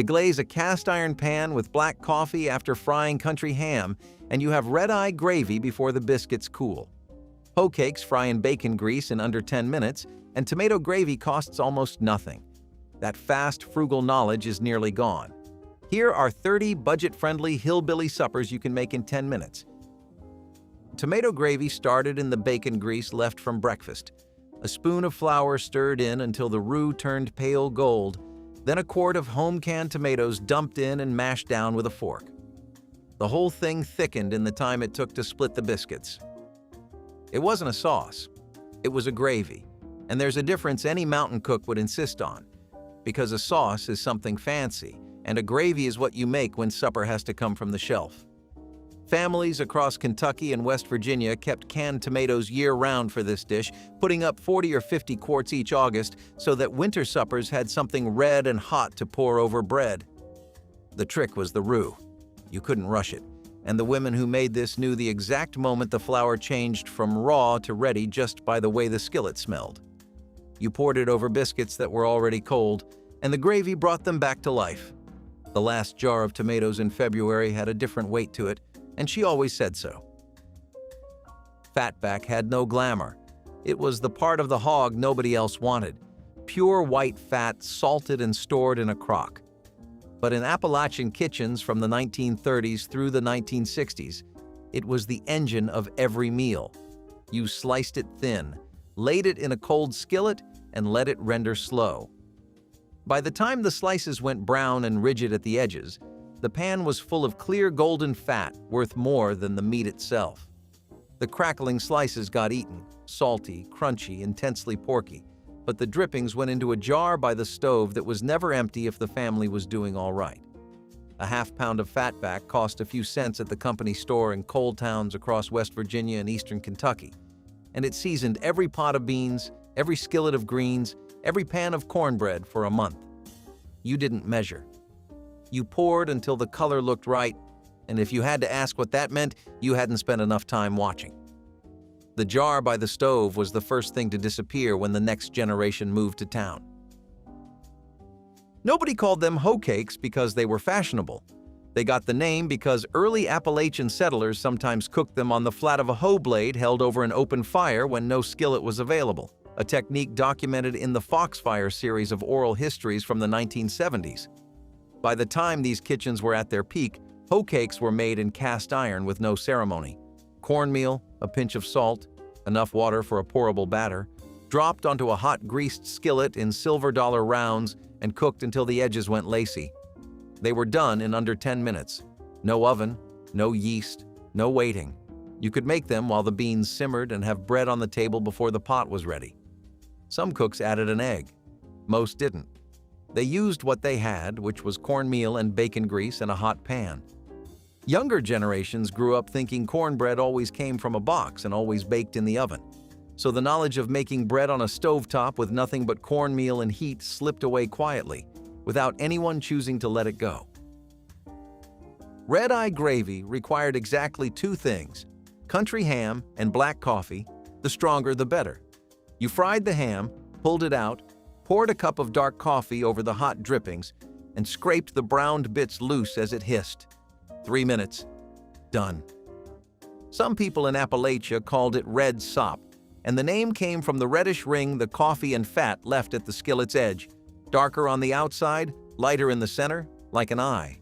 Deglaze a cast iron pan with black coffee after frying country ham, and you have red-eye gravy before the biscuits cool. Hoecakes fry in bacon grease in under 10 minutes, and tomato gravy costs almost nothing. That fast, frugal knowledge is nearly gone. Here are 30 budget-friendly hillbilly suppers you can make in 10 minutes. Tomato gravy started in the bacon grease left from breakfast. A spoon of flour stirred in until the roux turned pale gold, then a quart of home-canned tomatoes dumped in and mashed down with a fork. The whole thing thickened in the time it took to split the biscuits. It wasn't a sauce. It was a gravy, and there's a difference any mountain cook would insist on, because a sauce is something fancy, and a gravy is what you make when supper has to come from the shelf. Families across Kentucky and West Virginia kept canned tomatoes year-round for this dish, putting up 40 or 50 quarts each August so that winter suppers had something red and hot to pour over bread. The trick was the roux. You couldn't rush it, and the women who made this knew the exact moment the flour changed from raw to ready just by the way the skillet smelled. You poured it over biscuits that were already cold, and the gravy brought them back to life. The last jar of tomatoes in February had a different weight to it, and she always said so. Fatback had no glamour. It was the part of the hog nobody else wanted. Pure white fat salted and stored in a crock. But in Appalachian kitchens from the 1930s through the 1960s, it was the engine of every meal. You sliced it thin, laid it in a cold skillet, and let it render slow. By the time the slices went brown and rigid at the edges, the pan was full of clear golden fat worth more than the meat itself. The crackling slices got eaten, salty, crunchy, intensely porky, but the drippings went into a jar by the stove that was never empty if the family was doing all right. A half-pound of fatback cost a few cents at the company store in coal towns across West Virginia and eastern Kentucky, and it seasoned every pot of beans, every skillet of greens, every pan of cornbread for a month. You didn't measure. You poured until the color looked right, and if you had to ask what that meant, you hadn't spent enough time watching. The jar by the stove was the first thing to disappear when the next generation moved to town. Nobody called them hoecakes because they were fashionable. They got the name because early Appalachian settlers sometimes cooked them on the flat of a hoe blade held over an open fire when no skillet was available, a technique documented in the Foxfire series of oral histories from the 1970s. By the time these kitchens were at their peak, hoecakes were made in cast iron with no ceremony. Cornmeal, a pinch of salt, enough water for a pourable batter, dropped onto a hot greased skillet in silver dollar rounds and cooked until the edges went lacy. They were done in under 10 minutes. No oven, no yeast, no waiting. You could make them while the beans simmered and have bread on the table before the pot was ready. Some cooks added an egg. Most didn't. They used what they had, which was cornmeal and bacon grease in a hot pan. Younger generations grew up thinking cornbread always came from a box and always baked in the oven. So the knowledge of making bread on a stovetop with nothing but cornmeal and heat slipped away quietly, without anyone choosing to let it go. Redeye gravy required exactly two things: country ham and black coffee, the stronger the better. You fried the ham, pulled it out, poured a cup of dark coffee over the hot drippings, and scraped the browned bits loose as it hissed. 3 minutes. Done. Some people in Appalachia called it red sop, and the name came from the reddish ring the coffee and fat left at the skillet's edge, darker on the outside, lighter in the center, like an eye.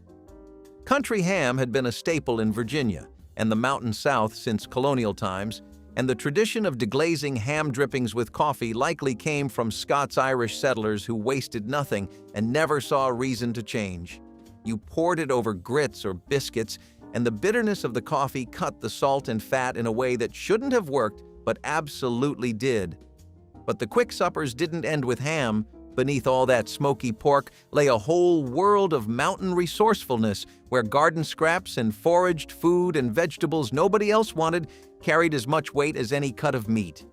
Country ham had been a staple in Virginia and the Mountain South since colonial times, and the tradition of deglazing ham drippings with coffee likely came from Scots-Irish settlers who wasted nothing and never saw a reason to change. You poured it over grits or biscuits, and the bitterness of the coffee cut the salt and fat in a way that shouldn't have worked, but absolutely did. But the quick suppers didn't end with ham. Beneath all that smoky pork lay a whole world of mountain resourcefulness, where garden scraps and foraged food and vegetables nobody else wanted carried as much weight as any cut of meat.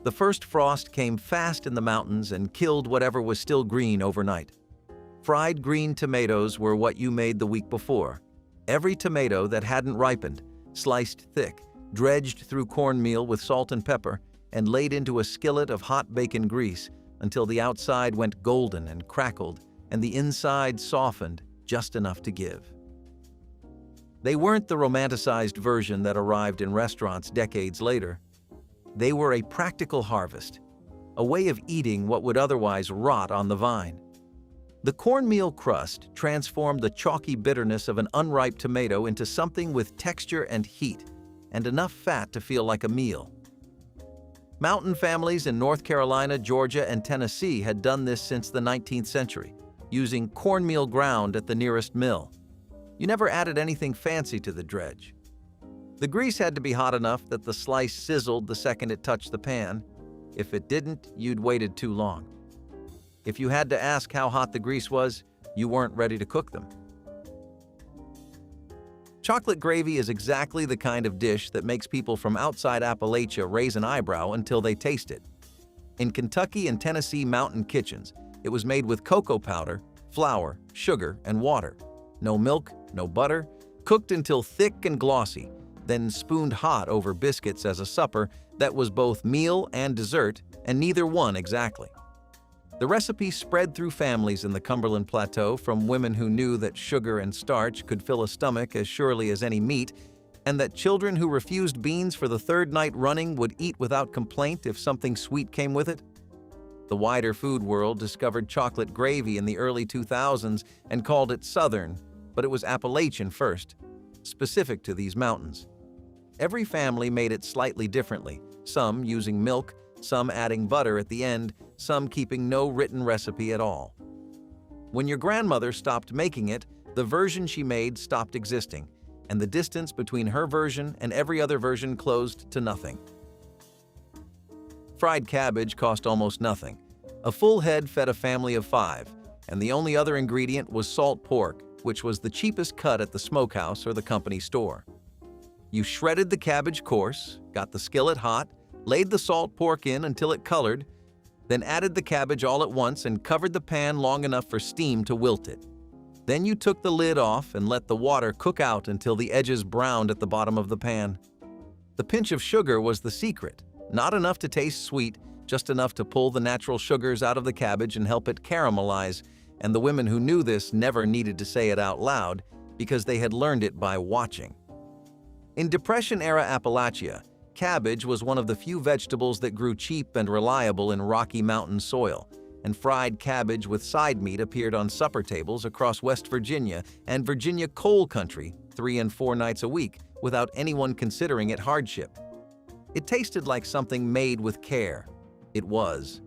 The first frost came fast in the mountains and killed whatever was still green overnight. Fried green tomatoes were what you made the week before. Every tomato that hadn't ripened, sliced thick, dredged through cornmeal with salt and pepper, and laid into a skillet of hot bacon grease until the outside went golden and crackled, and the inside softened just enough to give. They weren't the romanticized version that arrived in restaurants decades later. They were a practical harvest, a way of eating what would otherwise rot on the vine. The cornmeal crust transformed the chalky bitterness of an unripe tomato into something with texture and heat, and enough fat to feel like a meal. Mountain families in North Carolina, Georgia, and Tennessee had done this since the 19th century, using cornmeal ground at the nearest mill. You never added anything fancy to the dredge. The grease had to be hot enough that the slice sizzled the second it touched the pan. If it didn't, you'd waited too long. If you had to ask how hot the grease was, you weren't ready to cook them. Chocolate gravy is exactly the kind of dish that makes people from outside Appalachia raise an eyebrow until they taste it. In Kentucky and Tennessee mountain kitchens, it was made with cocoa powder, flour, sugar, and water. No milk, no butter, cooked until thick and glossy, then spooned hot over biscuits as a supper that was both meal and dessert, and neither one exactly. The recipe spread through families in the Cumberland Plateau, from women who knew that sugar and starch could fill a stomach as surely as any meat, and that children who refused beans for the third night running would eat without complaint if something sweet came with it. The wider food world discovered chocolate gravy in the early 2000s and called it Southern, but it was Appalachian first, specific to these mountains. Every family made it slightly differently, some using milk, some adding butter at the end, some keeping no written recipe at all. When your grandmother stopped making it, the version she made stopped existing, and the distance between her version and every other version closed to nothing. Fried cabbage cost almost nothing. A full head fed a family of 5, and the only other ingredient was salt pork, which was the cheapest cut at the smokehouse or the company store. You shredded the cabbage coarse, got the skillet hot, laid the salt pork in until it colored, then added the cabbage all at once and covered the pan long enough for steam to wilt it. Then you took the lid off and let the water cook out until the edges browned at the bottom of the pan. The pinch of sugar was the secret, not enough to taste sweet, just enough to pull the natural sugars out of the cabbage and help it caramelize, and the women who knew this never needed to say it out loud because they had learned it by watching. In Depression-era Appalachia, cabbage was one of the few vegetables that grew cheap and reliable in Rocky Mountain soil, and fried cabbage with side meat appeared on supper tables across West Virginia and Virginia coal country 3 and 4 nights a week without anyone considering it hardship. It tasted like something made with care. It was.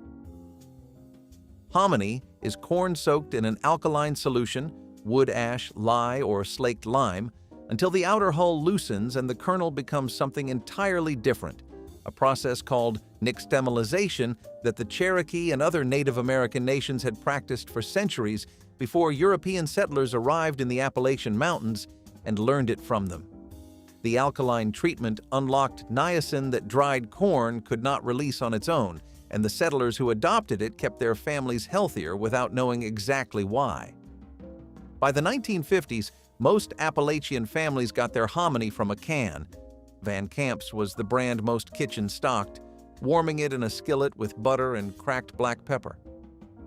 Hominy is corn soaked in an alkaline solution, wood ash, lye, or slaked lime, until the outer hull loosens and the kernel becomes something entirely different, a process called nixtamalization that the Cherokee and other Native American nations had practiced for centuries before European settlers arrived in the Appalachian Mountains and learned it from them. The alkaline treatment unlocked niacin that dried corn could not release on its own, and the settlers who adopted it kept their families healthier without knowing exactly why. By the 1950s, most Appalachian families got their hominy from a can. Van Camp's was the brand most kitchens stocked, warming it in a skillet with butter and cracked black pepper.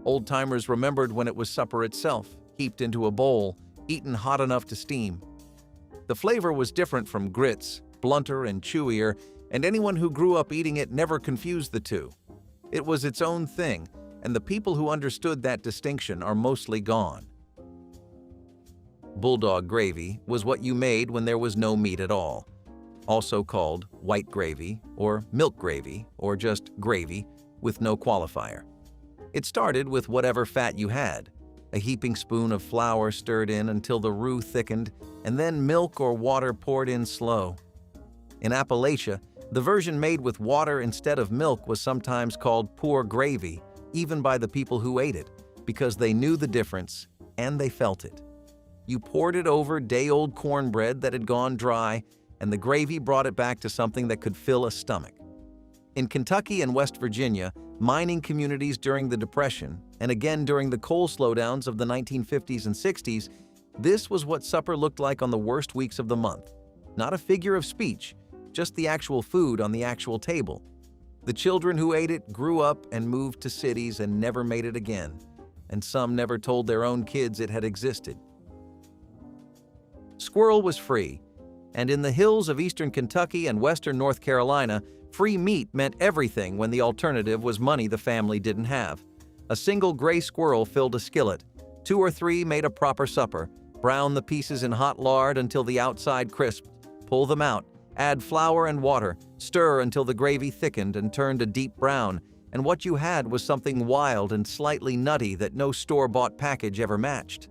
Old-timers remembered when it was supper itself, heaped into a bowl, eaten hot enough to steam. The flavor was different from grits, blunter and chewier, and anyone who grew up eating it never confused the two. It was its own thing, and the people who understood that distinction are mostly gone. Bulldog gravy was what you made when there was no meat at all, also called white gravy or milk gravy or just gravy with no qualifier. It started with whatever fat you had, a heaping spoon of flour stirred in until the roux thickened, and then milk or water poured in slow. In Appalachia, the version made with water instead of milk was sometimes called poor gravy, even by the people who ate it, because they knew the difference and they felt it. You poured it over day-old cornbread that had gone dry, and the gravy brought it back to something that could fill a stomach. In Kentucky and West Virginia, mining communities during the Depression, and again during the coal slowdowns of the 1950s and 60s, this was what supper looked like on the worst weeks of the month. Not a figure of speech, just the actual food on the actual table. The children who ate it grew up and moved to cities and never made it again. and some never told their own kids it had existed. Squirrel was free, and in the hills of eastern Kentucky and western North Carolina, free meat meant everything when the alternative was money the family didn't have. A single gray squirrel filled a skillet. 2 or 3 made a proper supper. Brown the pieces in hot lard until the outside crisped. Pull them out. Add flour and water. Stir until the gravy thickened and turned a deep brown. And what you had was something wild and slightly nutty that no store-bought package ever matched.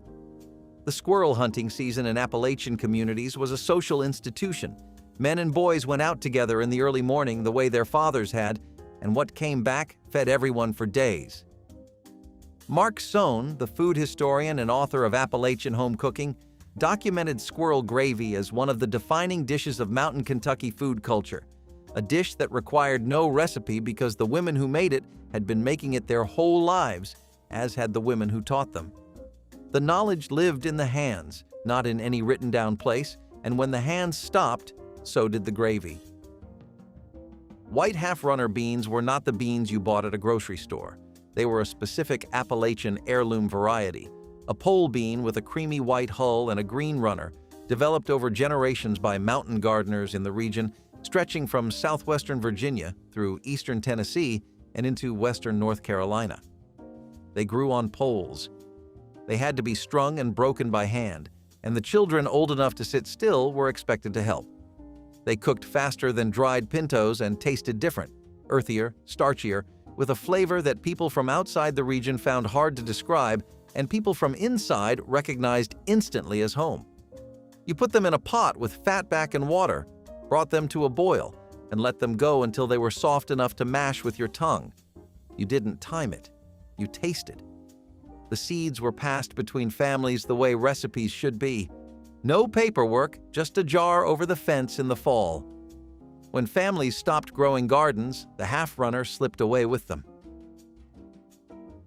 The squirrel hunting season in Appalachian communities was a social institution. Men and boys went out together in the early morning the way their fathers had, and what came back fed everyone for days. Mark Sohn, the food historian and author of Appalachian Home Cooking, documented squirrel gravy as one of the defining dishes of mountain Kentucky food culture, a dish that required no recipe because the women who made it had been making it their whole lives, as had the women who taught them. The knowledge lived in the hands, not in any written-down place, and when the hands stopped, so did the gravy. White half-runner beans were not the beans you bought at a grocery store. They were a specific Appalachian heirloom variety, a pole bean with a creamy white hull and a green runner, developed over generations by mountain gardeners in the region, stretching from southwestern Virginia through eastern Tennessee and into western North Carolina. They grew on poles. They had to be strung and broken by hand, and the children old enough to sit still were expected to help. They cooked faster than dried pintos and tasted different, earthier, starchier, with a flavor that people from outside the region found hard to describe and people from inside recognized instantly as home. You put them in a pot with fatback and water, brought them to a boil, and let them go until they were soft enough to mash with your tongue. You didn't time it. You tasted. The seeds were passed between families the way recipes should be. No paperwork, just a jar over the fence in the fall. When families stopped growing gardens, the half-runner slipped away with them.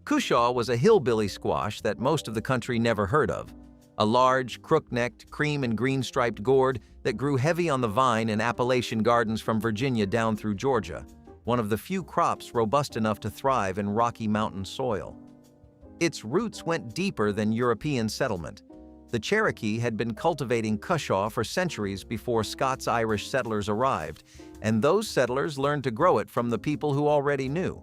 Kushaw was a hillbilly squash that most of the country never heard of. A large, crook-necked, cream and green-striped gourd that grew heavy on the vine in Appalachian gardens from Virginia down through Georgia, one of the few crops robust enough to thrive in rocky mountain soil. Its roots went deeper than European settlement. The Cherokee had been cultivating Kushaw for centuries before Scots-Irish settlers arrived, and those settlers learned to grow it from the people who already knew,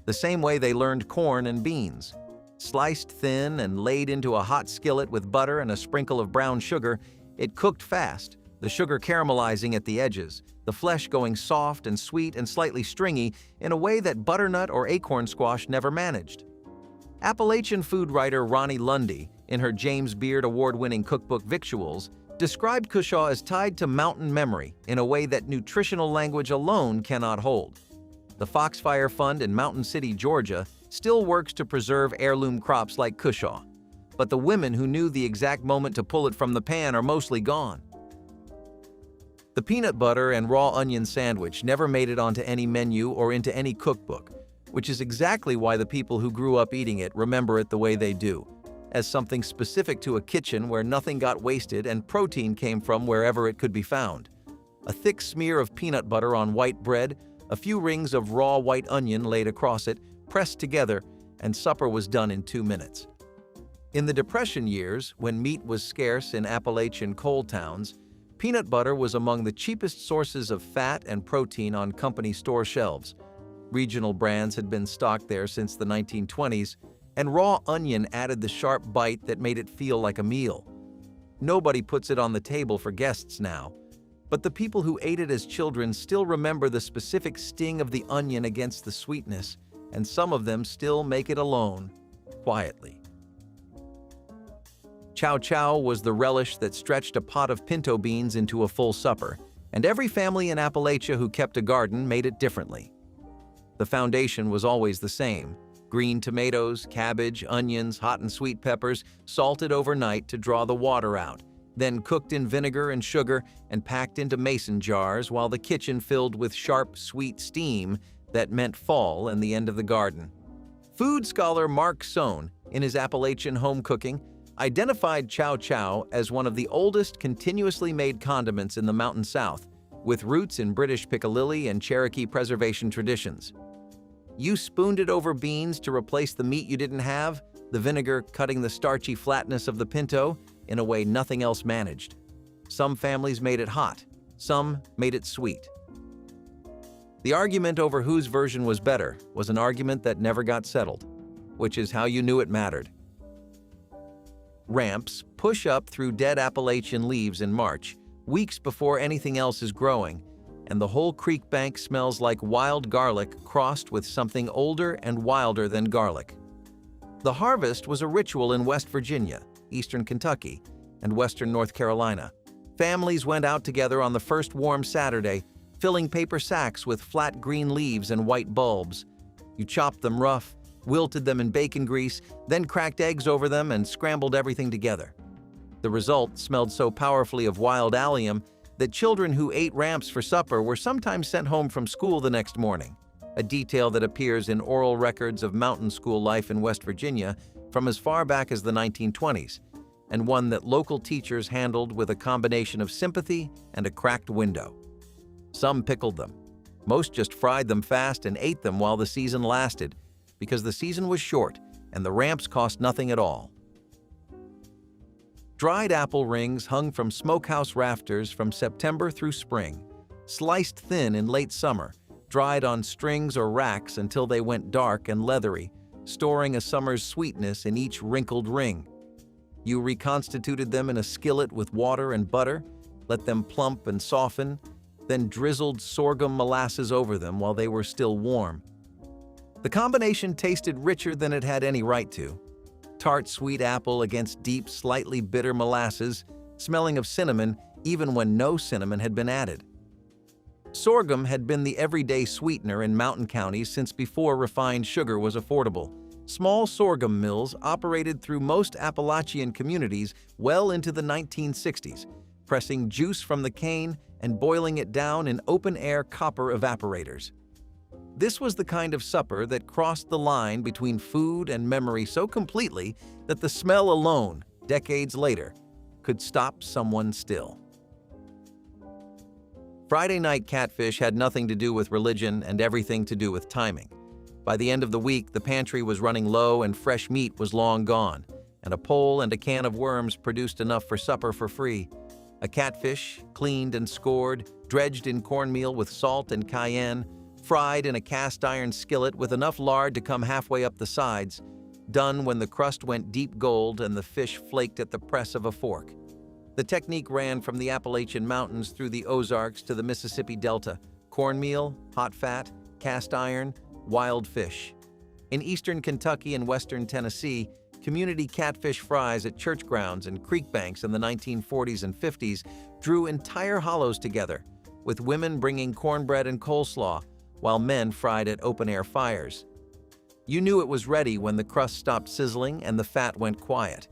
the same way they learned corn and beans. Sliced thin and laid into a hot skillet with butter and a sprinkle of brown sugar, it cooked fast, the sugar caramelizing at the edges, the flesh going soft and sweet and slightly stringy in a way that butternut or acorn squash never managed. Appalachian food writer Ronnie Lundy, in her James Beard award-winning cookbook Victuals, described Kushaw as tied to mountain memory in a way that nutritional language alone cannot hold. The Foxfire Fund in Mountain City, Georgia, still works to preserve heirloom crops like Kushaw, but the women who knew the exact moment to pull it from the pan are mostly gone. The peanut butter and raw onion sandwich never made it onto any menu or into any cookbook, which is exactly why the people who grew up eating it remember it the way they do, as something specific to a kitchen where nothing got wasted and protein came from wherever it could be found. A thick smear of peanut butter on white bread, a few rings of raw white onion laid across it, pressed together, and supper was done in 2 minutes. In the Depression years, when meat was scarce in Appalachian coal towns, peanut butter was among the cheapest sources of fat and protein on company store shelves. Regional brands had been stocked there since the 1920s, and raw onion added the sharp bite that made it feel like a meal. Nobody puts it on the table for guests now, but the people who ate it as children still remember the specific sting of the onion against the sweetness, and some of them still make it alone, quietly. Chow was the relish that stretched a pot of pinto beans into a full supper, and every family in Appalachia who kept a garden made it differently. The foundation was always the same: green tomatoes, cabbage, onions, hot and sweet peppers, salted overnight to draw the water out, then cooked in vinegar and sugar and packed into mason jars while the kitchen filled with sharp, sweet steam that meant fall and the end of the garden. Food scholar Mark Sohn, in his Appalachian Home Cooking, identified chow as one of the oldest continuously made condiments in the Mountain South, with roots in British Piccalilli and Cherokee preservation traditions. You spooned it over beans to replace the meat you didn't have, the vinegar cutting the starchy flatness of the pinto in a way nothing else managed. Some families made it hot, some made it sweet. The argument over whose version was better was an argument that never got settled, which is how you knew it mattered. Ramps push up through dead Appalachian leaves in March, weeks before anything else is growing, and the whole creek bank smells like wild garlic crossed with something older and wilder than garlic. The harvest was a ritual in West Virginia, eastern Kentucky, and western North Carolina. Families went out together on the first warm Saturday, filling paper sacks with flat green leaves and white bulbs. You chopped them rough, wilted them in bacon grease, then cracked eggs over them and scrambled everything together. The result smelled so powerfully of wild allium that children who ate ramps for supper were sometimes sent home from school the next morning, a detail that appears in oral records of mountain school life in West Virginia from as far back as the 1920s, and one that local teachers handled with a combination of sympathy and a cracked window. Some pickled them. Most just fried them fast and ate them while the season lasted, because the season was short and the ramps cost nothing at all. Dried apple rings hung from smokehouse rafters from September through spring, sliced thin in late summer, dried on strings or racks until they went dark and leathery, storing a summer's sweetness in each wrinkled ring. You reconstituted them in a skillet with water and butter, let them plump and soften, then drizzled sorghum molasses over them while they were still warm. The combination tasted richer than it had any right to. Tart sweet apple against deep, slightly bitter molasses, smelling of cinnamon even when no cinnamon had been added. Sorghum had been the everyday sweetener in mountain counties since before refined sugar was affordable. Small sorghum mills operated through most Appalachian communities well into the 1960s, pressing juice from the cane and boiling it down in open-air copper evaporators. This was the kind of supper that crossed the line between food and memory so completely that the smell alone, decades later, could stop someone still. Friday night catfish had nothing to do with religion and everything to do with timing. By the end of the week, the pantry was running low and fresh meat was long gone, and a pole and a can of worms produced enough for supper for free. A catfish, cleaned and scored, dredged in cornmeal with salt and cayenne, fried in a cast-iron skillet with enough lard to come halfway up the sides, done when the crust went deep gold and the fish flaked at the press of a fork. The technique ran from the Appalachian Mountains through the Ozarks to the Mississippi Delta: cornmeal, hot fat, cast iron, wild fish. In eastern Kentucky and western Tennessee, community catfish fries at church grounds and creek banks in the 1940s and 50s drew entire hollows together, with women bringing cornbread and coleslaw, while men fried at open-air fires. You knew it was ready when the crust stopped sizzling and the fat went quiet,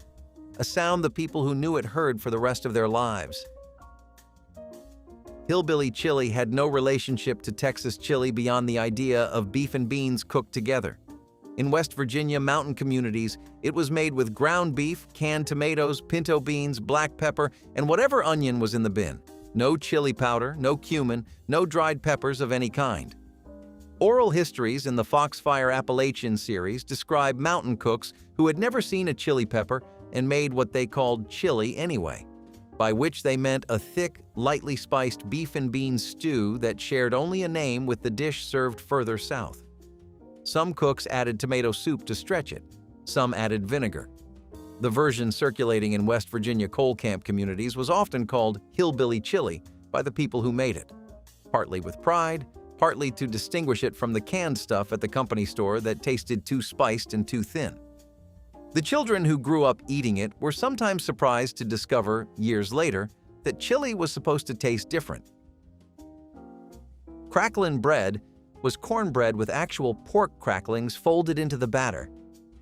a sound the people who knew it heard for the rest of their lives. Hillbilly chili had no relationship to Texas chili beyond the idea of beef and beans cooked together. In West Virginia mountain communities, it was made with ground beef, canned tomatoes, pinto beans, black pepper, and whatever onion was in the bin. No chili powder, no cumin, no dried peppers of any kind. Oral histories in the Foxfire Appalachian series describe mountain cooks who had never seen a chili pepper and made what they called chili anyway, by which they meant a thick, lightly spiced beef and beans stew that shared only a name with the dish served further south. Some cooks added tomato soup to stretch it. Some added vinegar. The version circulating in West Virginia coal camp communities was often called hillbilly chili by the people who made it, partly with pride, partly to distinguish it from the canned stuff at the company store that tasted too spiced and too thin. The children who grew up eating it were sometimes surprised to discover, years later, that chili was supposed to taste different. Cracklin bread was cornbread with actual pork cracklings folded into the batter,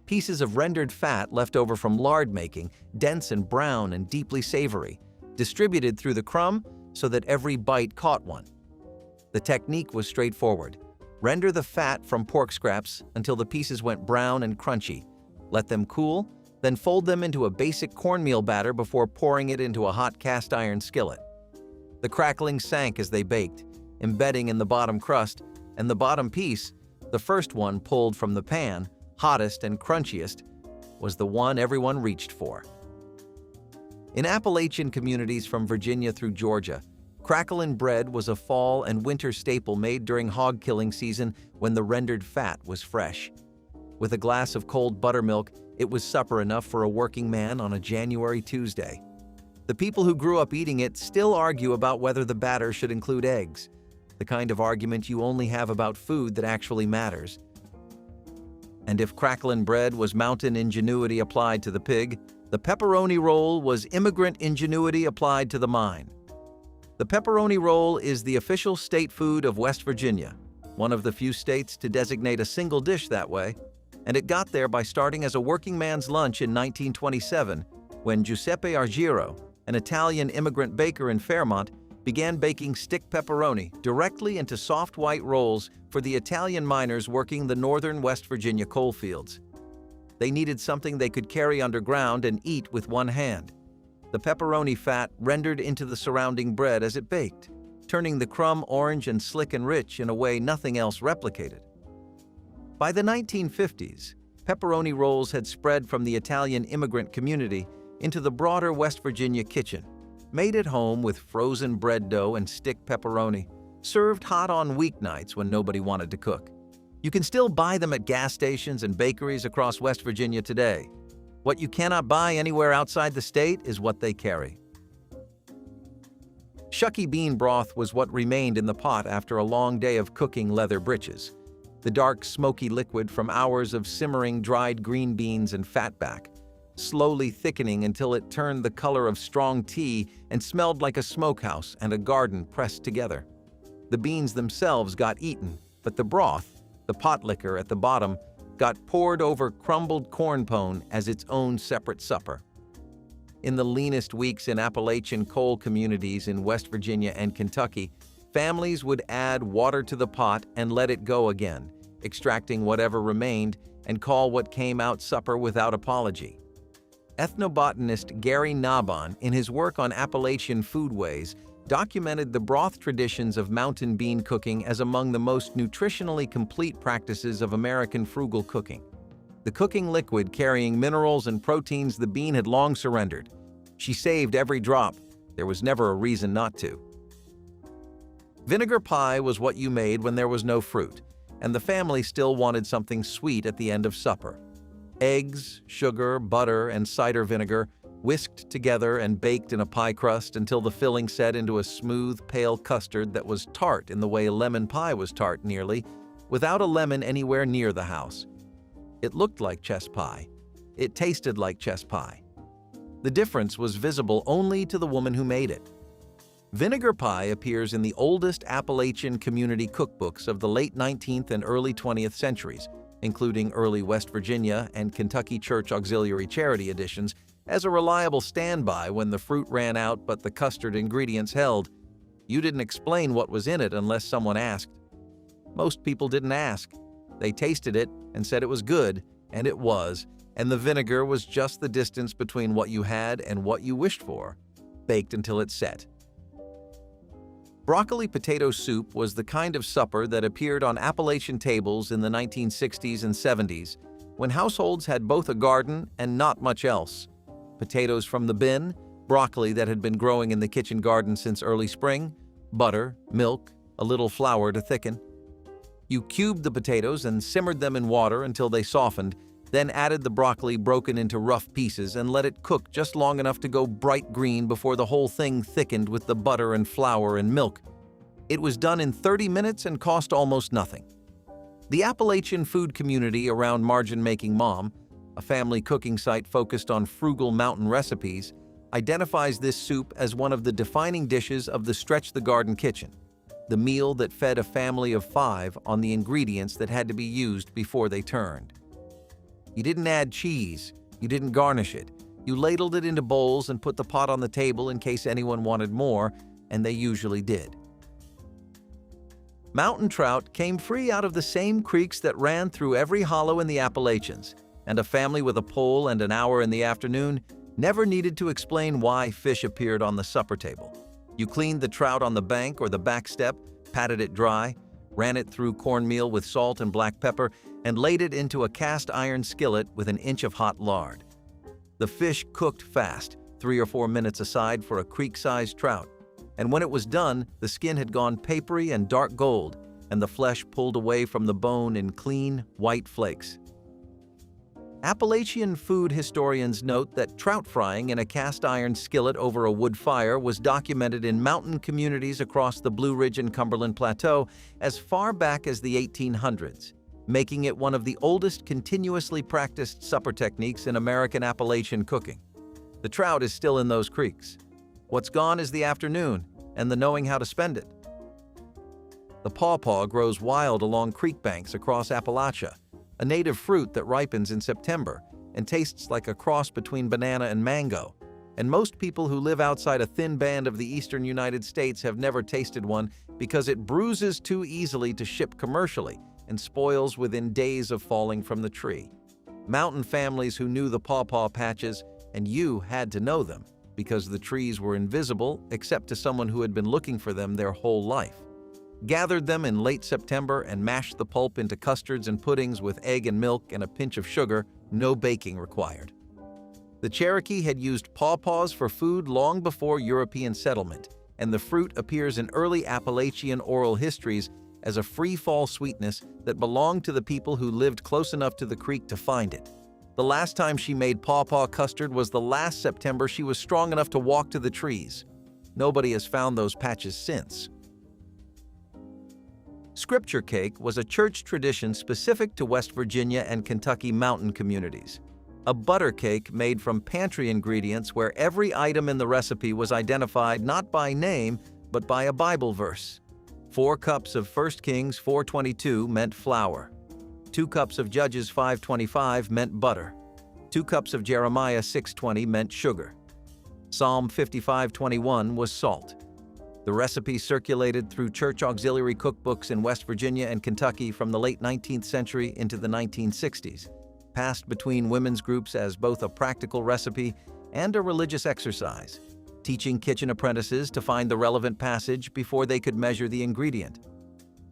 pieces of rendered fat left over from lard making, dense and brown and deeply savory, distributed through the crumb so that every bite caught one. The technique was straightforward. Render the fat from pork scraps until the pieces went brown and crunchy. Let them cool, then fold them into a basic cornmeal batter before pouring it into a hot cast iron skillet. The cracklings sank as they baked, embedding in the bottom crust, and the bottom piece, the first one pulled from the pan, hottest and crunchiest, was the one everyone reached for. In Appalachian communities from Virginia through Georgia, Cracklin bread was a fall and winter staple made during hog killing season when the rendered fat was fresh. With a glass of cold buttermilk, it was supper enough for a working man on a January Tuesday. The people who grew up eating it still argue about whether the batter should include eggs, the kind of argument you only have about food that actually matters. And if Cracklin bread was mountain ingenuity applied to the pig, the pepperoni roll was immigrant ingenuity applied to the mine. The pepperoni roll is the official state food of West Virginia, one of the few states to designate a single dish that way, and it got there by starting as a working man's lunch in 1927 when Giuseppe Argiro, an Italian immigrant baker in Fairmont, began baking stick pepperoni directly into soft white rolls for the Italian miners working the northern West Virginia coal fields. They needed something they could carry underground and eat with one hand. The pepperoni fat rendered into the surrounding bread as it baked, turning the crumb orange and slick and rich in a way nothing else replicated. By the 1950s, pepperoni rolls had spread from the Italian immigrant community into the broader West Virginia kitchen, made at home with frozen bread dough and stick pepperoni, served hot on weeknights when nobody wanted to cook. You can still buy them at gas stations and bakeries across West Virginia today. What you cannot buy anywhere outside the state is what they carry. Shucky bean broth was what remained in the pot after a long day of cooking leather britches, the dark, smoky liquid from hours of simmering dried green beans and fatback, slowly thickening until it turned the color of strong tea and smelled like a smokehouse and a garden pressed together. The beans themselves got eaten, but the broth, the potlicker at the bottom, got poured over crumbled corn pone as its own separate supper. In the leanest weeks in Appalachian coal communities in West Virginia and Kentucky, families would add water to the pot and let it go again, extracting whatever remained and call what came out supper without apology. Ethnobotanist Gary Nabhan, in his work on Appalachian foodways, documented the broth traditions of mountain bean cooking as among the most nutritionally complete practices of American frugal cooking. The cooking liquid carrying minerals and proteins the bean had long surrendered. She saved every drop. There was never a reason not to. Vinegar pie was what you made when there was no fruit, and the family still wanted something sweet at the end of supper. Eggs, sugar, butter, and cider vinegar whisked together and baked in a pie crust until the filling set into a smooth, pale custard that was tart in the way lemon pie was tart nearly, without a lemon anywhere near the house. It looked like chess pie. It tasted like chess pie. The difference was visible only to the woman who made it. Vinegar pie appears in the oldest Appalachian community cookbooks of the late 19th and early 20th centuries, including early West Virginia and Kentucky Church Auxiliary Charity editions, as a reliable standby when the fruit ran out but the custard ingredients held. You didn't explain what was in it unless someone asked. Most people didn't ask. They tasted it and said it was good, and it was, and the vinegar was just the distance between what you had and what you wished for, baked until it set. Broccoli potato soup was the kind of supper that appeared on Appalachian tables in the 1960s and 70s, when households had both a garden and not much else. Potatoes from the bin, broccoli that had been growing in the kitchen garden since early spring, butter, milk, a little flour to thicken. You cubed the potatoes and simmered them in water until they softened, then added the broccoli broken into rough pieces and let it cook just long enough to go bright green before the whole thing thickened with the butter and flour and milk. It was done in 30 minutes and cost almost nothing. The Appalachian food community around Margin Making Mom, a family cooking site focused on frugal mountain recipes, identifies this soup as one of the defining dishes of the Stretch the Garden kitchen, the meal that fed a family of 5 on the ingredients that had to be used before they turned. You didn't add cheese, you didn't garnish it, you ladled it into bowls and put the pot on the table in case anyone wanted more, and they usually did. Mountain trout came free out of the same creeks that ran through every hollow in the Appalachians, and a family with a pole and an hour in the afternoon never needed to explain why fish appeared on the supper table. You cleaned the trout on the bank or the back step, patted it dry, ran it through cornmeal with salt and black pepper, and laid it into a cast iron skillet with an inch of hot lard. The fish cooked fast, 3 or 4 minutes aside for a creek-sized trout, and when it was done, the skin had gone papery and dark gold, and the flesh pulled away from the bone in clean, white flakes. Appalachian food historians note that trout frying in a cast-iron skillet over a wood fire was documented in mountain communities across the Blue Ridge and Cumberland Plateau as far back as the 1800s, making it one of the oldest continuously practiced supper techniques in American Appalachian cooking. The trout is still in those creeks. What's gone is the afternoon and the knowing how to spend it. The pawpaw grows wild along creek banks across Appalachia, a native fruit that ripens in September and tastes like a cross between banana and mango, and most people who live outside a thin band of the eastern United States have never tasted one because it bruises too easily to ship commercially and spoils within days of falling from the tree. Mountain families who knew the pawpaw patches, and you had to know them because the trees were invisible except to someone who had been looking for them their whole life, gathered them in late September and mashed the pulp into custards and puddings with egg and milk and a pinch of sugar, no baking required. The Cherokee had used pawpaws for food long before European settlement, and the fruit appears in early Appalachian oral histories as a free-fall sweetness that belonged to the people who lived close enough to the creek to find it. The last time she made pawpaw custard was the last September she was strong enough to walk to the trees. Nobody has found those patches since. Scripture cake was a church tradition specific to West Virginia and Kentucky mountain communities. A butter cake made from pantry ingredients where every item in the recipe was identified not by name, but by a Bible verse. 4 cups of 1 Kings 4:22 meant flour. 2 cups of Judges 5:25 meant butter. 2 cups of Jeremiah 6:20 meant sugar. Psalm 55:21 was salt. The recipe circulated through church auxiliary cookbooks in West Virginia and Kentucky from the late 19th century into the 1960s, passed between women's groups as both a practical recipe and a religious exercise, teaching kitchen apprentices to find the relevant passage before they could measure the ingredient.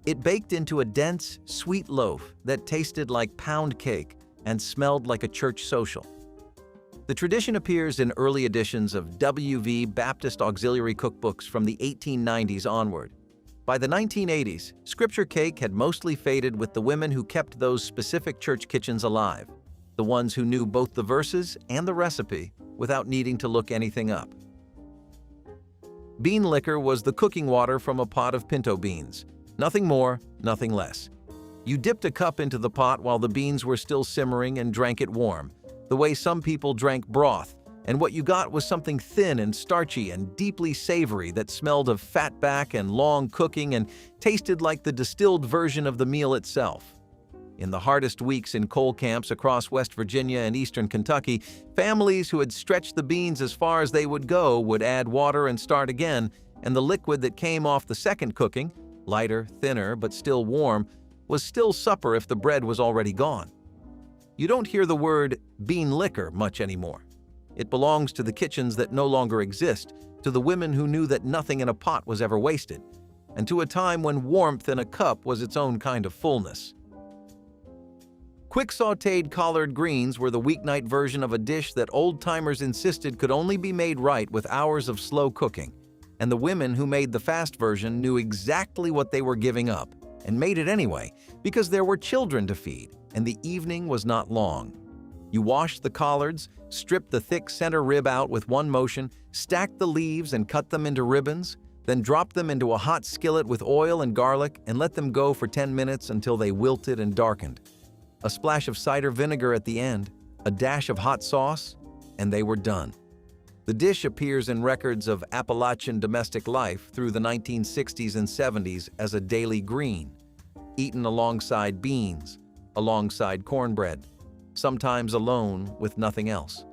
It baked into a dense, sweet loaf that tasted like pound cake and smelled like a church social. The tradition appears in early editions of W.V. Baptist auxiliary cookbooks from the 1890s onward. By the 1980s, scripture cake had mostly faded with the women who kept those specific church kitchens alive, the ones who knew both the verses and the recipe without needing to look anything up. Bean liquor was the cooking water from a pot of pinto beans. Nothing more, nothing less. You dipped a cup into the pot while the beans were still simmering and drank it warm, the way some people drank broth, and what you got was something thin and starchy and deeply savory that smelled of fatback and long cooking and tasted like the distilled version of the meal itself. In the hardest weeks in coal camps across West Virginia and eastern Kentucky, families who had stretched the beans as far as they would go would add water and start again, and the liquid that came off the second cooking, lighter, thinner, but still warm, was still supper if the bread was already gone. You don't hear the word bean liquor much anymore. It belongs to the kitchens that no longer exist, to the women who knew that nothing in a pot was ever wasted, and to a time when warmth in a cup was its own kind of fullness. Quick-sauteed collard greens were the weeknight version of a dish that old-timers insisted could only be made right with hours of slow cooking, and the women who made the fast version knew exactly what they were giving up, and made it anyway, because there were children to feed, and the evening was not long. You washed the collards, stripped the thick center rib out with one motion, stacked the leaves and cut them into ribbons, then dropped them into a hot skillet with oil and garlic and let them go for 10 minutes until they wilted and darkened. A splash of cider vinegar at the end, a dash of hot sauce, and they were done. The dish appears in records of Appalachian domestic life through the 1960s and 70s as a daily green, eaten alongside beans, alongside cornbread, sometimes alone with nothing else.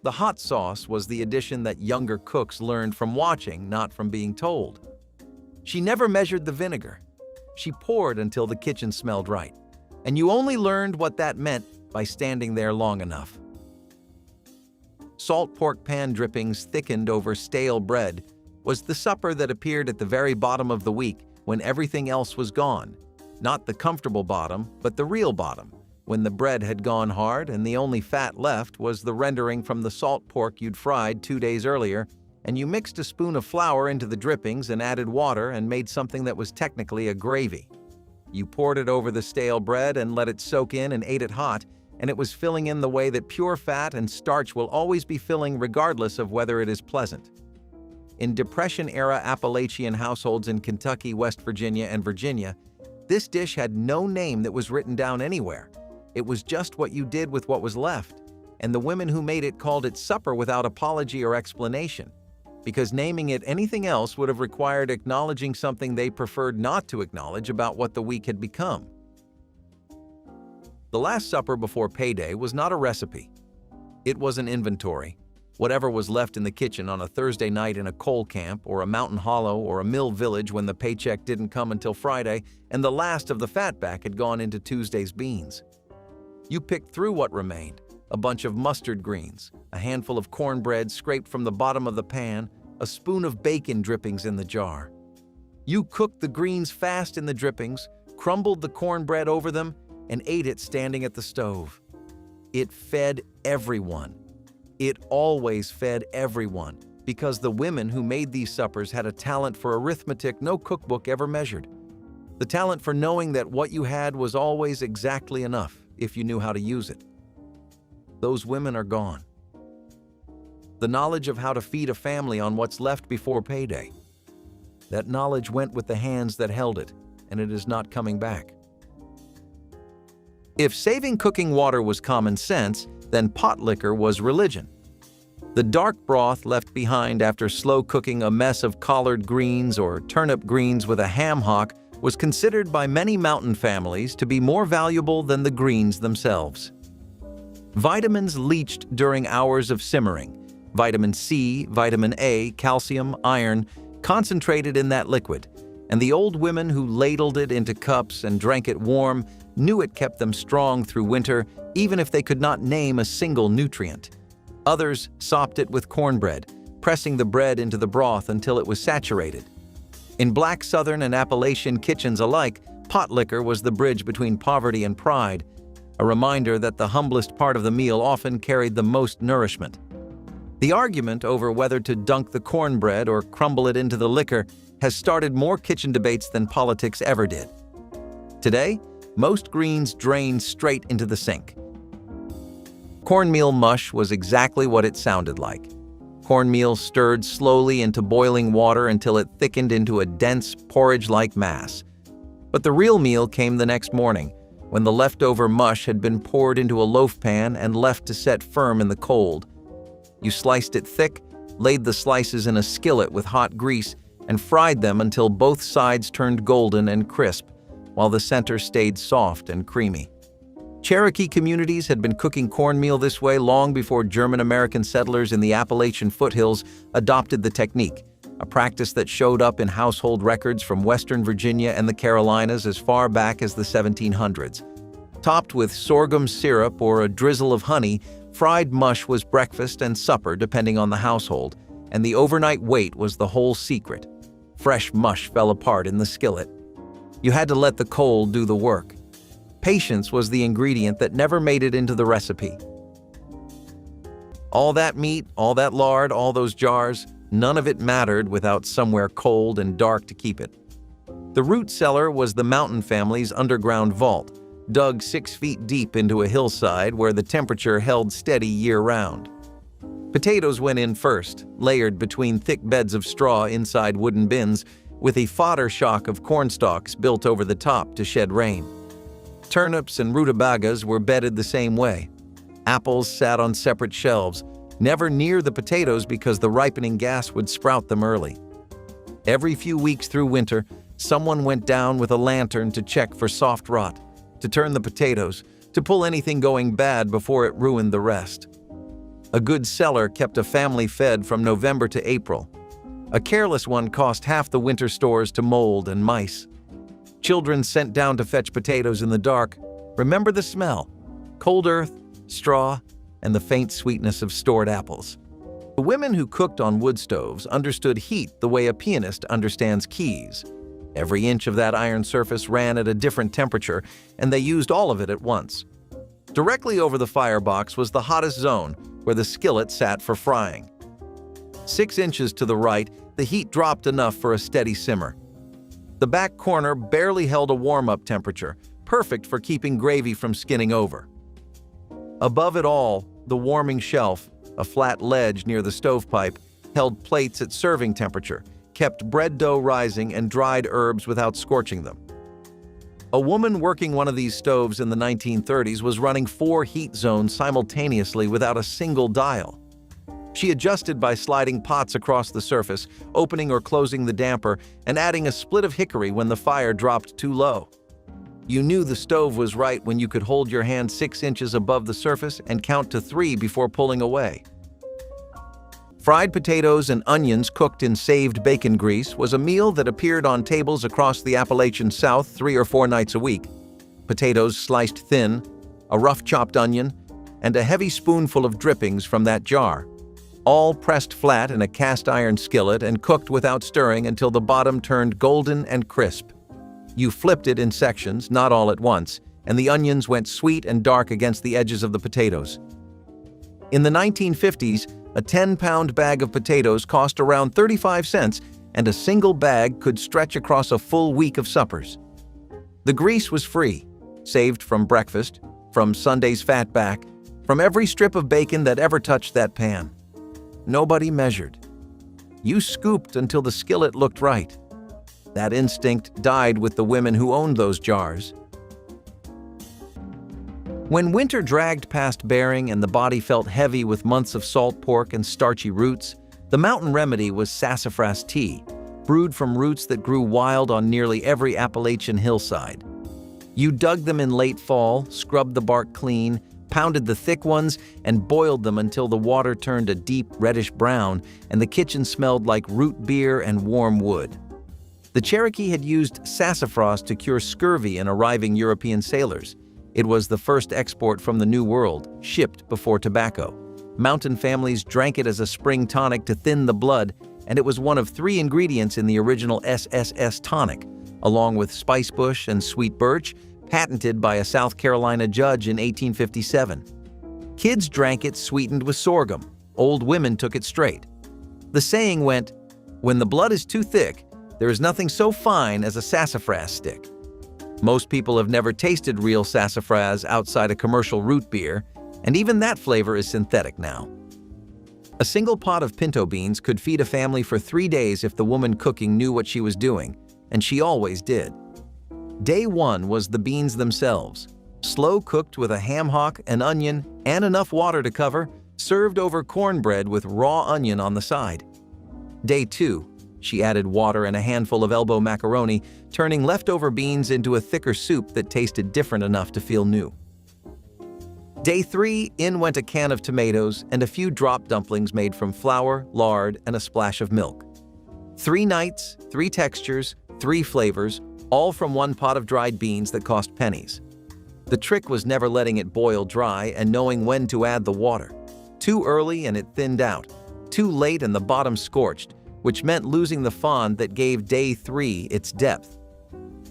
The hot sauce was the addition that younger cooks learned from watching, not from being told. She never measured the vinegar. She poured until the kitchen smelled right, and you only learned what that meant by standing there long enough. Salt pork pan drippings thickened over stale bread was the supper that appeared at the very bottom of the week when everything else was gone. Not the comfortable bottom, but the real bottom, when the bread had gone hard and the only fat left was the rendering from the salt pork you'd fried 2 days earlier, and you mixed a spoon of flour into the drippings and added water and made something that was technically a gravy. You poured it over the stale bread and let it soak in and ate it hot, and it was filling in the way that pure fat and starch will always be filling regardless of whether it is pleasant. In Depression-era Appalachian households in Kentucky, West Virginia, and Virginia, this dish had no name that was written down anywhere. It was just what you did with what was left, and the women who made it called it supper without apology or explanation, because naming it anything else would have required acknowledging something they preferred not to acknowledge about what the week had become. The Last Supper before Payday was not a recipe. It was an inventory. Whatever was left in the kitchen on a Thursday night in a coal camp or a mountain hollow or a mill village when the paycheck didn't come until Friday and the last of the fatback had gone into Tuesday's beans. You picked through what remained: a bunch of mustard greens, a handful of cornbread scraped from the bottom of the pan, a spoon of bacon drippings in the jar. You cooked the greens fast in the drippings, crumbled the cornbread over them, and ate it standing at the stove. It fed everyone. It always fed everyone, because the women who made these suppers had a talent for arithmetic no cookbook ever measured. The talent for knowing that what you had was always exactly enough if you knew how to use it. Those women are gone. The knowledge of how to feed a family on what's left before payday. That knowledge went with the hands that held it, and it is not coming back. If saving cooking water was common sense, then Potlicker was religion. The dark broth left behind after slow cooking a mess of collard greens or turnip greens with a ham hock was considered by many mountain families to be more valuable than the greens themselves. Vitamins leached during hours of simmering. Vitamin C, vitamin A, calcium, iron, concentrated in that liquid, and the old women who ladled it into cups and drank it warm knew it kept them strong through winter, even if they could not name a single nutrient. Others sopped it with cornbread, pressing the bread into the broth until it was saturated. In Black Southern and Appalachian kitchens alike, Potlicker was the bridge between poverty and pride, a reminder that the humblest part of the meal often carried the most nourishment. The argument over whether to dunk the cornbread or crumble it into the liquor has started more kitchen debates than politics ever did. Today, most greens drain straight into the sink. Cornmeal mush was exactly what it sounded like. Cornmeal stirred slowly into boiling water until it thickened into a dense, porridge-like mass. But the real meal came the next morning, when the leftover mush had been poured into a loaf pan and left to set firm in the cold. You sliced it thick, laid the slices in a skillet with hot grease, and fried them until both sides turned golden and crisp, while the center stayed soft and creamy. Cherokee communities had been cooking cornmeal this way long before German-American settlers in the Appalachian foothills adopted the technique, a practice that showed up in household records from Western Virginia and the Carolinas as far back as the 1700s. Topped with sorghum syrup or a drizzle of honey, fried mush was breakfast and supper depending on the household, and the overnight wait was the whole secret. Fresh mush fell apart in the skillet. You had to let the cold do the work. Patience was the ingredient that never made it into the recipe. All that meat, all that lard, all those jars, none of it mattered without somewhere cold and dark to keep it. The root cellar was the mountain family's underground vault, dug 6 feet deep into a hillside where the temperature held steady year-round. Potatoes went in first, layered between thick beds of straw inside wooden bins, with a fodder shock of cornstalks built over the top to shed rain. Turnips and rutabagas were bedded the same way. Apples sat on separate shelves, never near the potatoes because the ripening gas would sprout them early. Every few weeks through winter, someone went down with a lantern to check for soft rot, to turn the potatoes, to pull anything going bad before it ruined the rest. A good cellar kept a family fed from November to April. A careless one cost half the winter stores to mold and mice. Children sent down to fetch potatoes in the dark remember the smell: cold earth, straw, and the faint sweetness of stored apples. The women who cooked on wood stoves understood heat the way a pianist understands keys. Every inch of that iron surface ran at a different temperature, and they used all of it at once. Directly over the firebox was the hottest zone, where the skillet sat for frying. 6 inches to the right, the heat dropped enough for a steady simmer. The back corner barely held a warm-up temperature, perfect for keeping gravy from skinning over. Above it all, the warming shelf, a flat ledge near the stovepipe, held plates at serving temperature, kept bread dough rising and dried herbs without scorching them. A woman working one of these stoves in the 1930s was running 4 heat zones simultaneously without a single dial. She adjusted by sliding pots across the surface, opening or closing the damper, and adding a split of hickory when the fire dropped too low. You knew the stove was right when you could hold your hand 6 inches above the surface and count to 3 before pulling away. Fried potatoes and onions cooked in saved bacon grease was a meal that appeared on tables across the Appalachian South 3 or 4 nights a week. Potatoes sliced thin, a rough chopped onion, and a heavy spoonful of drippings from that jar, all pressed flat in a cast iron skillet and cooked without stirring until the bottom turned golden and crisp. You flipped it in sections, not all at once, and the onions went sweet and dark against the edges of the potatoes. In the 1950s, a 10-pound bag of potatoes cost around 35 cents, and a single bag could stretch across a full week of suppers. The grease was free, saved from breakfast, from Sunday's fatback, from every strip of bacon that ever touched that pan. Nobody measured. You scooped until the skillet looked right. That instinct died with the women who owned those jars. When winter dragged past Bering and the body felt heavy with months of salt pork and starchy roots, the mountain remedy was sassafras tea, brewed from roots that grew wild on nearly every Appalachian hillside. You dug them in late fall, scrubbed the bark clean, pounded the thick ones, and boiled them until the water turned a deep reddish brown and the kitchen smelled like root beer and warm wood. The Cherokee had used sassafras to cure scurvy in arriving European sailors. It was the first export from the New World, shipped before tobacco. Mountain families drank it as a spring tonic to thin the blood, and it was one of 3 ingredients in the original SSS tonic, along with spicebush and sweet birch, patented by a South Carolina judge in 1857. Kids drank it sweetened with sorghum. Old women took it straight. The saying went, "When the blood is too thick, there is nothing so fine as a sassafras stick." Most people have never tasted real sassafras outside a commercial root beer, and even that flavor is synthetic now. A single pot of pinto beans could feed a family for 3 days if the woman cooking knew what she was doing, and she always did. Day 1 was the beans themselves, slow cooked with a ham hock, an onion, and enough water to cover, served over cornbread with raw onion on the side. Day 2, she added water and a handful of elbow macaroni, turning leftover beans into a thicker soup that tasted different enough to feel new. Day 3, in went a can of tomatoes and a few drop dumplings made from flour, lard, and a splash of milk. 3 nights, 3 textures, 3 flavors, all from 1 pot of dried beans that cost pennies. The trick was never letting it boil dry and knowing when to add the water. Too early and it thinned out. Too late and the bottom scorched, which meant losing the fond that gave Day 3 its depth.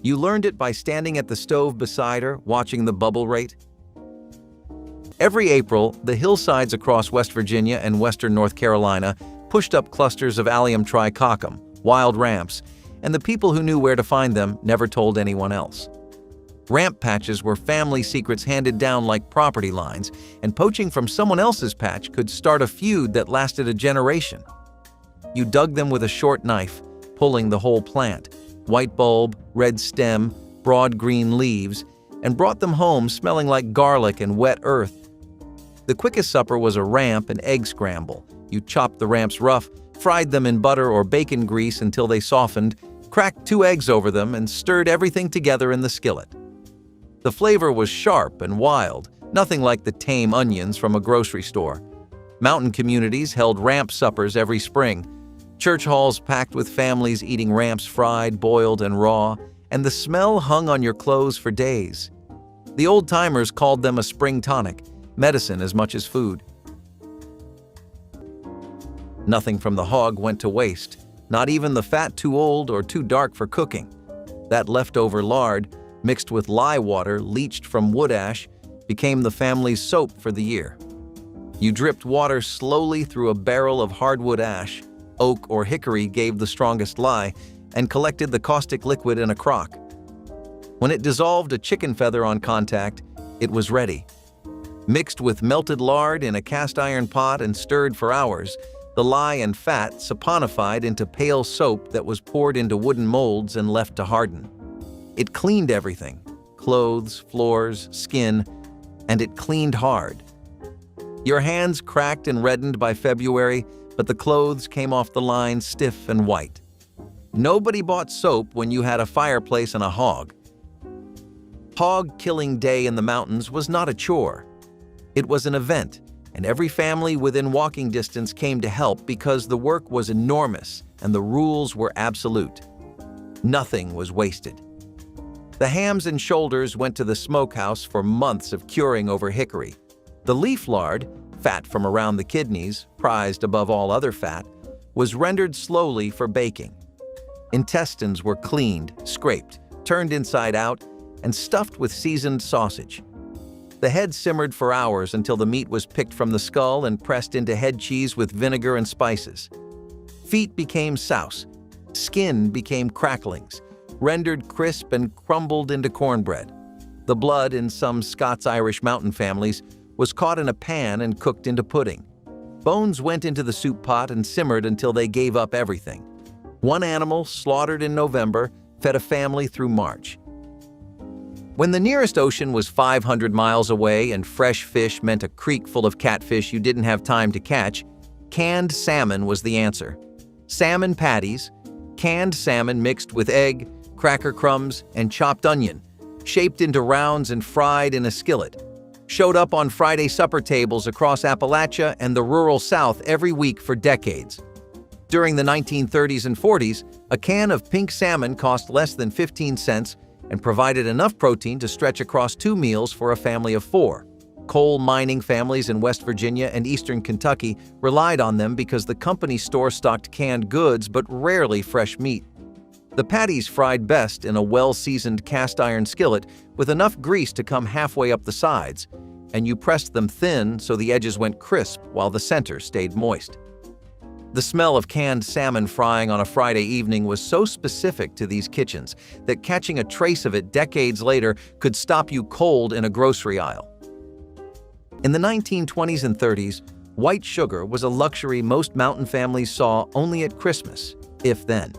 You learned it by standing at the stove beside her, watching the bubble rate. Every April, the hillsides across West Virginia and western North Carolina pushed up clusters of Allium tricoccum, wild ramps, and the people who knew where to find them never told anyone else. Ramp patches were family secrets handed down like property lines, and poaching from someone else's patch could start a feud that lasted a generation. You dug them with a short knife, pulling the whole plant, white bulb, red stem, broad green leaves, and brought them home smelling like garlic and wet earth. The quickest supper was a ramp and egg scramble. You chopped the ramps rough, fried them in butter or bacon grease until they softened, cracked 2 eggs over them, and stirred everything together in the skillet. The flavor was sharp and wild, nothing like the tame onions from a grocery store. Mountain communities held ramp suppers every spring. Church halls packed with families eating ramps fried, boiled, and raw, and the smell hung on your clothes for days. The old-timers called them a spring tonic, medicine as much as food. Nothing from the hog went to waste, not even the fat too old or too dark for cooking. That leftover lard, mixed with lye water leached from wood ash, became the family's soap for the year. You dripped water slowly through a barrel of hardwood ash, oak or hickory gave the strongest lye, and collected the caustic liquid in a crock. When it dissolved a chicken feather on contact, it was ready. Mixed with melted lard in a cast iron pot and stirred for hours, the lye and fat saponified into pale soap that was poured into wooden molds and left to harden. It cleaned everything: clothes, floors, skin, and it cleaned hard. Your hands cracked and reddened by February, but the clothes came off the line stiff and white. Nobody bought soap when you had a fireplace and a hog. Hog killing day in the mountains was not a chore. It was an event, and every family within walking distance came to help because the work was enormous and the rules were absolute. Nothing was wasted. The hams and shoulders went to the smokehouse for months of curing over hickory. The leaf lard, fat from around the kidneys, prized above all other fat, was rendered slowly for baking. Intestines were cleaned, scraped, turned inside out, and stuffed with seasoned sausage. The head simmered for hours until the meat was picked from the skull and pressed into head cheese with vinegar and spices. Feet became souse, skin became cracklings, rendered crisp and crumbled into cornbread. The blood in some Scots-Irish mountain families was caught in a pan and cooked into pudding. Bones went into the soup pot and simmered until they gave up everything. One animal, slaughtered in November, fed a family through March. When the nearest ocean was 500 miles away and fresh fish meant a creek full of catfish you didn't have time to catch, canned salmon was the answer. Salmon patties, canned salmon mixed with egg, cracker crumbs, and chopped onion, shaped into rounds and fried in a skillet, showed up on Friday supper tables across Appalachia and the rural South every week for decades. During the 1930s and 40s, a can of pink salmon cost less than 15 cents and provided enough protein to stretch across 2 meals for a family of 4. Coal mining families in West Virginia and eastern Kentucky relied on them because the company store stocked canned goods but rarely fresh meat. The patties fried best in a well-seasoned cast iron skillet with enough grease to come halfway up the sides, and you pressed them thin so the edges went crisp while the center stayed moist. The smell of canned salmon frying on a Friday evening was so specific to these kitchens that catching a trace of it decades later could stop you cold in a grocery aisle. In the 1920s and 30s, white sugar was a luxury most mountain families saw only at Christmas, if then.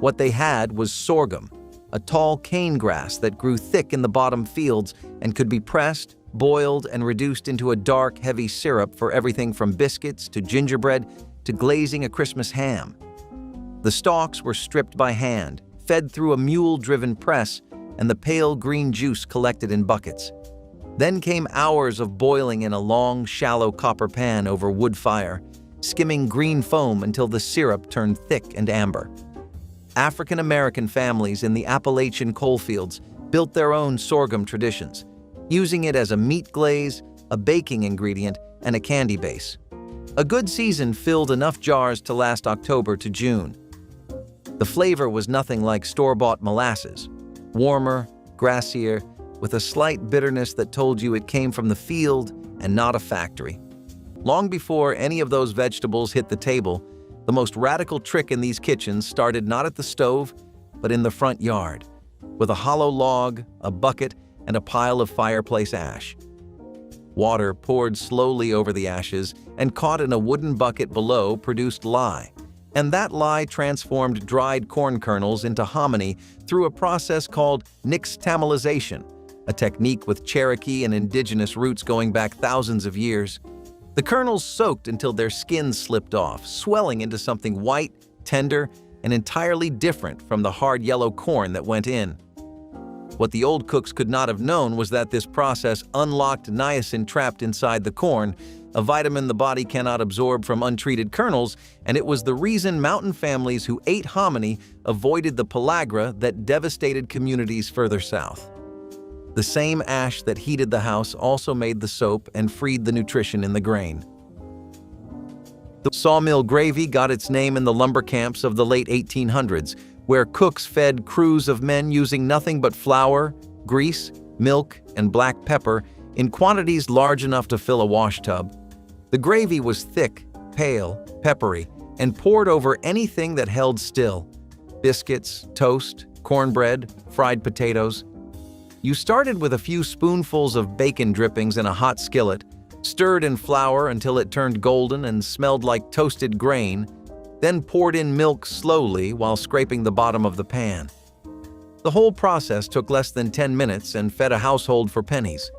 What they had was sorghum, a tall cane grass that grew thick in the bottom fields and could be pressed, boiled, and reduced into a dark, heavy syrup for everything from biscuits to gingerbread to glazing a Christmas ham. The stalks were stripped by hand, fed through a mule-driven press, and the pale green juice collected in buckets. Then came hours of boiling in a long, shallow copper pan over wood fire, skimming green foam until the syrup turned thick and amber. African American families in the Appalachian coalfields built their own sorghum traditions, using it as a meat glaze, a baking ingredient, and a candy base. A good season filled enough jars to last October to June. The flavor was nothing like store-bought molasses, warmer, grassier, with a slight bitterness that told you it came from the field and not a factory. Long before any of those vegetables hit the table, the most radical trick in these kitchens started not at the stove, but in the front yard, with a hollow log, a bucket, and a pile of fireplace ash. Water poured slowly over the ashes and caught in a wooden bucket below produced lye, and that lye transformed dried corn kernels into hominy through a process called nixtamalization, a technique with Cherokee and indigenous roots going back thousands of years. The kernels soaked until their skins slipped off, swelling into something white, tender, and entirely different from the hard yellow corn that went in. What the old cooks could not have known was that this process unlocked niacin trapped inside the corn, a vitamin the body cannot absorb from untreated kernels, and it was the reason mountain families who ate hominy avoided the pellagra that devastated communities further south. The same ash that heated the house also made the soap and freed the nutrition in the grain. The sawmill gravy got its name in the lumber camps of the late 1800s, where cooks fed crews of men using nothing but flour, grease, milk, and black pepper in quantities large enough to fill a washtub. The gravy was thick, pale, peppery, and poured over anything that held still: biscuits, toast, cornbread, fried potatoes. You started with a few spoonfuls of bacon drippings in a hot skillet, stirred in flour until it turned golden and smelled like toasted grain, then poured in milk slowly while scraping the bottom of the pan. The whole process took less than 10 minutes and fed a household for pennies.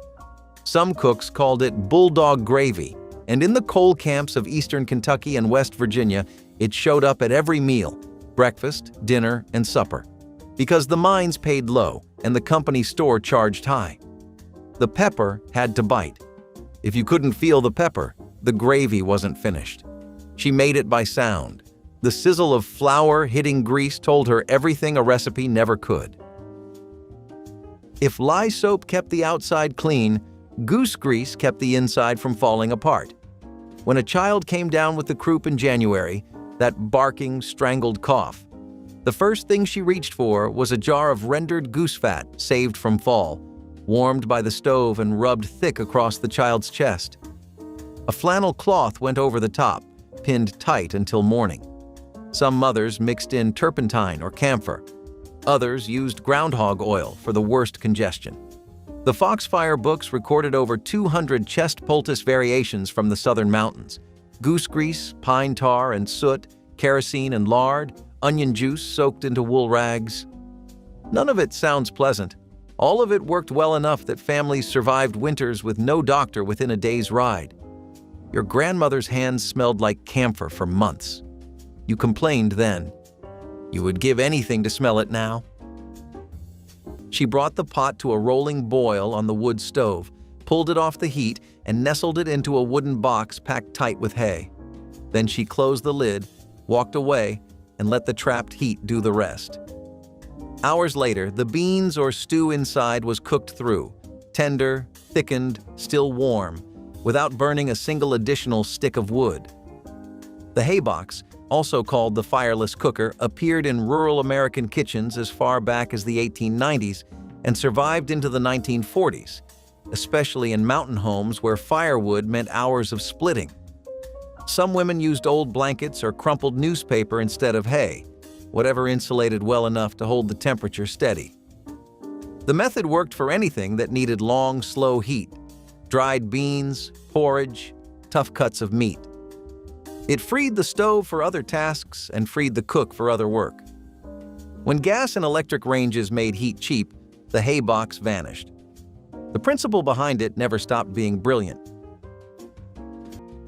Some cooks called it Bulldog gravy, and in the coal camps of eastern Kentucky and West Virginia, it showed up at every meal: breakfast, dinner, and supper, because the mines paid low and the company store charged high. The pepper had to bite. If you couldn't feel the pepper, the gravy wasn't finished. She made it by sound. The sizzle of flour hitting grease told her everything a recipe never could. If lye soap kept the outside clean, goose grease kept the inside from falling apart. When a child came down with the croup in January, that barking, strangled cough, the first thing she reached for was a jar of rendered goose fat saved from fall, warmed by the stove and rubbed thick across the child's chest. A flannel cloth went over the top, pinned tight until morning. Some mothers mixed in turpentine or camphor. Others used groundhog oil for the worst congestion. The Foxfire books recorded over 200 chest poultice variations from the southern mountains: goose grease, pine tar and soot, kerosene and lard, onion juice soaked into wool rags. None of it sounds pleasant. All of it worked well enough that families survived winters with no doctor within a day's ride. Your grandmother's hands smelled like camphor for months. You complained then. You would give anything to smell it now. She brought the pot to a rolling boil on the wood stove, pulled it off the heat, and nestled it into a wooden box packed tight with hay. Then she closed the lid, walked away, and let the trapped heat do the rest. Hours later, the beans or stew inside was cooked through, tender, thickened, still warm, without burning a single additional stick of wood. The hay box, also called the fireless cooker, appeared in rural American kitchens as far back as the 1890s and survived into the 1940s, especially in mountain homes where firewood meant hours of splitting. Some women used old blankets or crumpled newspaper instead of hay, whatever insulated well enough to hold the temperature steady. The method worked for anything that needed long, slow heat: dried beans, porridge, tough cuts of meat. It freed the stove for other tasks and freed the cook for other work. When gas and electric ranges made heat cheap, the hay box vanished. The principle behind it never stopped being brilliant.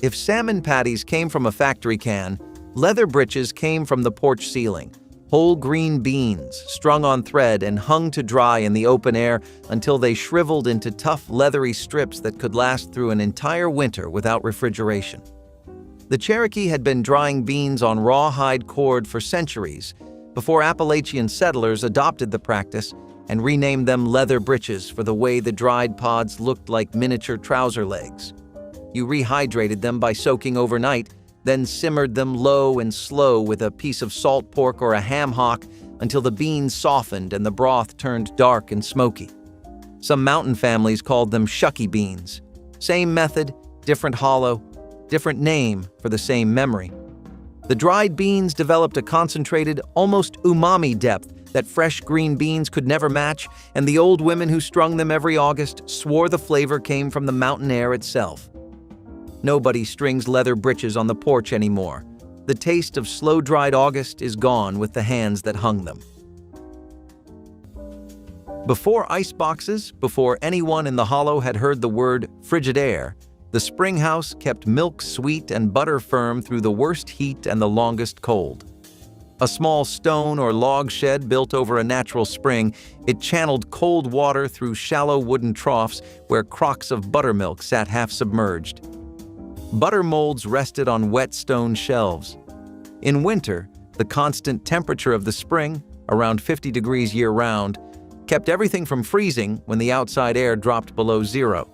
If salmon patties came from a factory can, leather breeches came from the porch ceiling: whole green beans strung on thread and hung to dry in the open air until they shriveled into tough, leathery strips that could last through an entire winter without refrigeration. The Cherokee had been drying beans on rawhide cord for centuries before Appalachian settlers adopted the practice and renamed them leather breeches for the way the dried pods looked like miniature trouser legs. You rehydrated them by soaking overnight, then simmered them low and slow with a piece of salt pork or a ham hock until the beans softened and the broth turned dark and smoky. Some mountain families called them Shucky beans. Same method, different hollow, different name for the same memory. The dried beans developed a concentrated, almost umami depth that fresh green beans could never match, and the old women who strung them every August swore the flavor came from the mountain air itself. Nobody strings leather breeches on the porch anymore. The taste of slow-dried August is gone with the hands that hung them. Before ice boxes, before anyone in the hollow had heard the word Frigidaire, the spring house kept milk sweet and butter firm through the worst heat and the longest cold. A small stone or log shed built over a natural spring, it channeled cold water through shallow wooden troughs where crocks of buttermilk sat half submerged. Butter molds rested on wet stone shelves. In winter, the constant temperature of the spring, around 50 degrees year-round, kept everything from freezing when the outside air dropped below zero.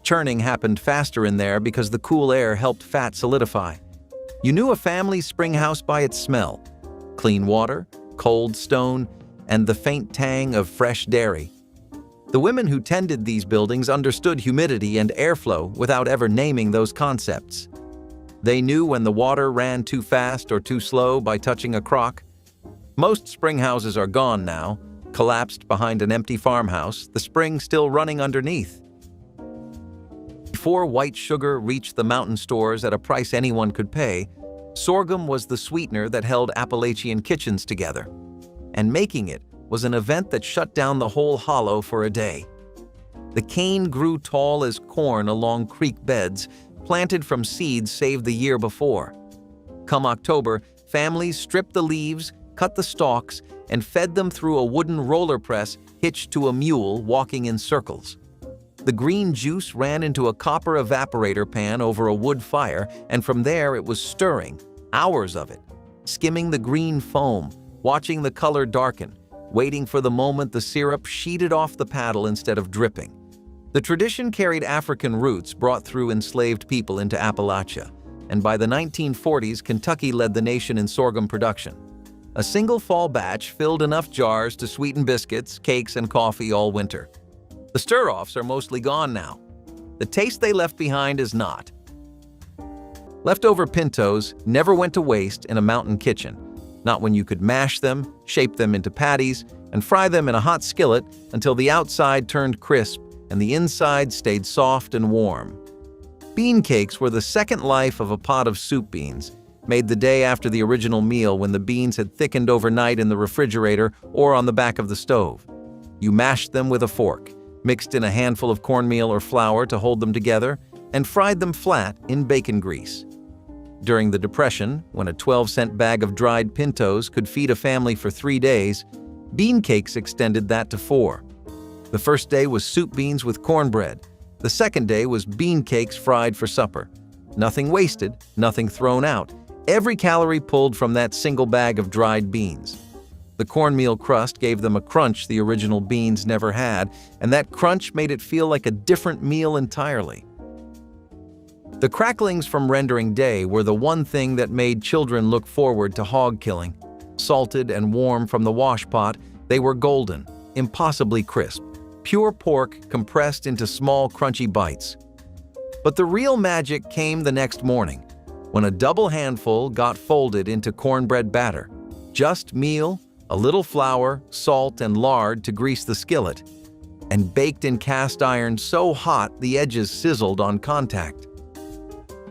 Churning happened faster in there because the cool air helped fat solidify. You knew a family's spring house by its smell: clean water, cold stone, and the faint tang of fresh dairy. The women who tended these buildings understood humidity and airflow without ever naming those concepts. They knew when the water ran too fast or too slow by touching a crock. Most spring houses are gone now, collapsed behind an empty farmhouse, the spring still running underneath. Before white sugar reached the mountain stores at a price anyone could pay, sorghum was the sweetener that held Appalachian kitchens together. And making it was an event that shut down the whole hollow for a day. The cane grew tall as corn along creek beds, planted from seeds saved the year before. Come October, families stripped the leaves, cut the stalks, and fed them through a wooden roller press hitched to a mule walking in circles. The green juice ran into a copper evaporator pan over a wood fire, and from there it was stirring, hours of it, skimming the green foam, watching the color darken, waiting for the moment the syrup sheeted off the paddle instead of dripping. The tradition carried African roots brought through enslaved people into Appalachia, and by the 1940s, Kentucky led the nation in sorghum production. A single fall batch filled enough jars to sweeten biscuits, cakes, and coffee all winter. The stir-offs are mostly gone now. The taste they left behind is not. Leftover pintos never went to waste in a mountain kitchen, not when you could mash them, shape them into patties, and fry them in a hot skillet until the outside turned crisp and the inside stayed soft and warm. Bean cakes were the second life of a pot of soup beans, made the day after the original meal when the beans had thickened overnight in the refrigerator or on the back of the stove. You mashed them with a fork, mixed in a handful of cornmeal or flour to hold them together, and fried them flat in bacon grease. During the Depression, when a 12-cent bag of dried pintos could feed a family for 3 days, bean cakes extended that to 4. The first day was soup beans with cornbread. The second day was bean cakes fried for supper. Nothing wasted, nothing thrown out. Every calorie pulled from that single bag of dried beans. The cornmeal crust gave them a crunch the original beans never had, and that crunch made it feel like a different meal entirely. The cracklings from rendering day were the one thing that made children look forward to hog killing. Salted and warm from the wash pot, they were golden, impossibly crisp, pure pork compressed into small crunchy bites. But the real magic came the next morning, when a double handful got folded into cornbread batter. Just meal, a little flour, salt, and lard to grease the skillet, and baked in cast iron so hot the edges sizzled on contact.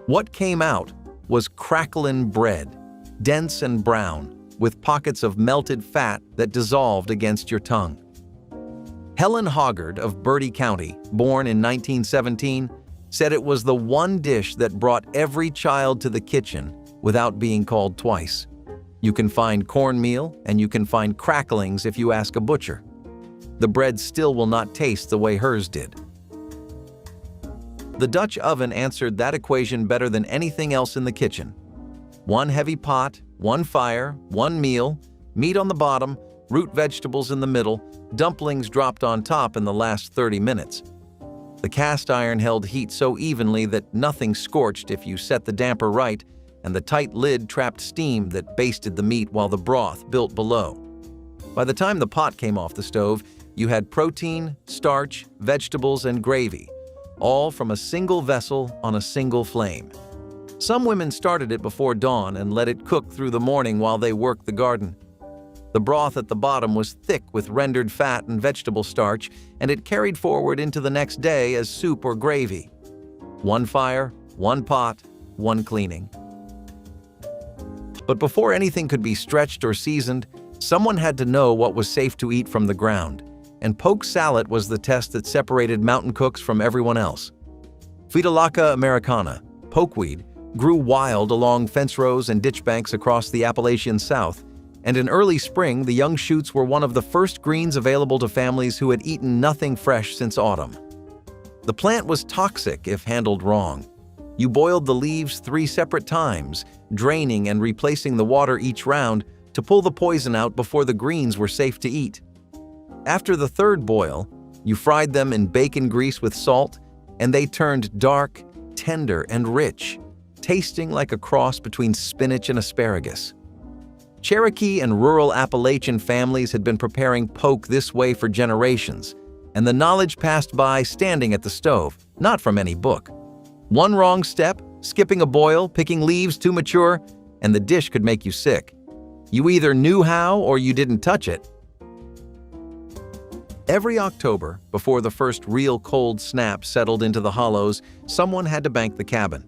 What came out was Cracklin bread, dense and brown, with pockets of melted fat that dissolved against your tongue. Helen Hoggard of Bertie County, born in 1917, said it was the one dish that brought every child to the kitchen without being called twice. You can find cornmeal and you can find cracklings if you ask a butcher. The bread still will not taste the way hers did. The Dutch oven answered that equation better than anything else in the kitchen. One heavy pot, one fire, one meal, meat on the bottom, root vegetables in the middle, dumplings dropped on top in the last 30 minutes. The cast iron held heat so evenly that nothing scorched if you set the damper right, and the tight lid trapped steam that basted the meat while the broth built below. By the time the pot came off the stove, you had protein, starch, vegetables, and gravy, all from a single vessel on a single flame. Some women started it before dawn and let it cook through the morning while they worked the garden. The broth at the bottom was thick with rendered fat and vegetable starch, and it carried forward into the next day as soup or gravy. One fire, one pot, one cleaning. But before anything could be stretched or seasoned, someone had to know what was safe to eat from the ground, and poke salad was the test that separated mountain cooks from everyone else. Phytolacca americana, pokeweed, grew wild along fence rows and ditch banks across the Appalachian South, and in early spring the young shoots were one of the first greens available to families who had eaten nothing fresh since autumn. The plant was toxic if handled wrong. You boiled the leaves 3 separate times, draining and replacing the water each round to pull the poison out before the greens were safe to eat. After the 3rd boil, you fried them in bacon grease with salt, and they turned dark, tender, and rich, tasting like a cross between spinach and asparagus. Cherokee and rural Appalachian families had been preparing poke this way for generations, and the knowledge passed by standing at the stove, not from any book. One wrong step, skipping a boil, picking leaves too mature, and the dish could make you sick. You either knew how or you didn't touch it. Every October, before the first real cold snap settled into the hollows, someone had to bank the cabin.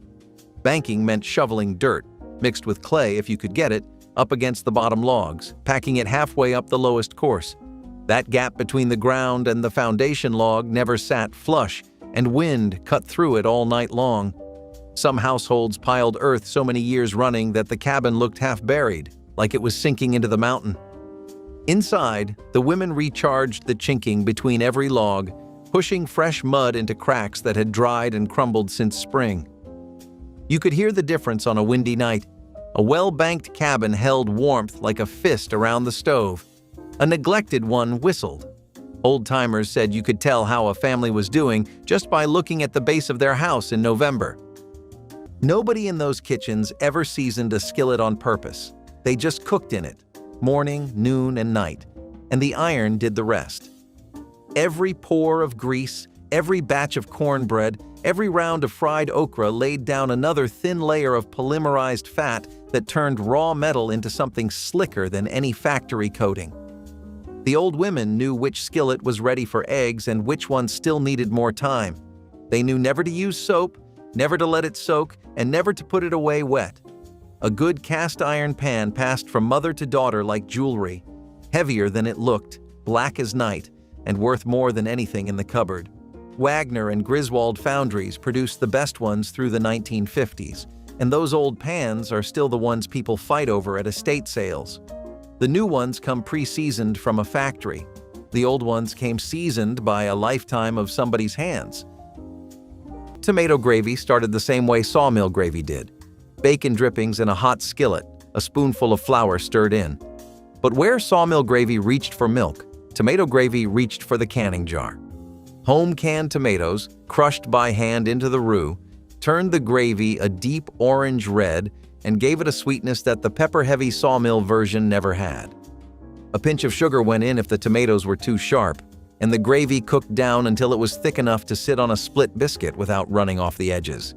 Banking meant shoveling dirt, mixed with clay if you could get it, up against the bottom logs, packing it halfway up the lowest course. That gap between the ground and the foundation log never sat flush, and wind cut through it all night long. Some households piled earth so many years running that the cabin looked half buried, like it was sinking into the mountain. Inside, the women recharged the chinking between every log, pushing fresh mud into cracks that had dried and crumbled since spring. You could hear the difference on a windy night. A well-banked cabin held warmth like a fist around the stove. A neglected one whistled. Old-timers said you could tell how a family was doing just by looking at the base of their house in November. Nobody in those kitchens ever seasoned a skillet on purpose. They just cooked in it, morning, noon, and night, and the iron did the rest. Every pour of grease, every batch of cornbread, every round of fried okra laid down another thin layer of polymerized fat that turned raw metal into something slicker than any factory coating. The old women knew which skillet was ready for eggs and which one still needed more time. They knew never to use soap, never to let it soak, and never to put it away wet. A good cast iron pan passed from mother to daughter like jewelry, heavier than it looked, black as night, and worth more than anything in the cupboard. Wagner and Griswold foundries produced the best ones through the 1950s, and those old pans are still the ones people fight over at estate sales. The new ones come pre-seasoned from a factory. The old ones came seasoned by a lifetime of somebody's hands. Tomato gravy started the same way sawmill gravy did. Bacon drippings in a hot skillet, a spoonful of flour stirred in. But where sawmill gravy reached for milk, tomato gravy reached for the canning jar. Home-canned tomatoes, crushed by hand into the roux, turned the gravy a deep orange red and gave it a sweetness that the pepper-heavy sawmill version never had. A pinch of sugar went in if the tomatoes were too sharp, and the gravy cooked down until it was thick enough to sit on a split biscuit without running off the edges.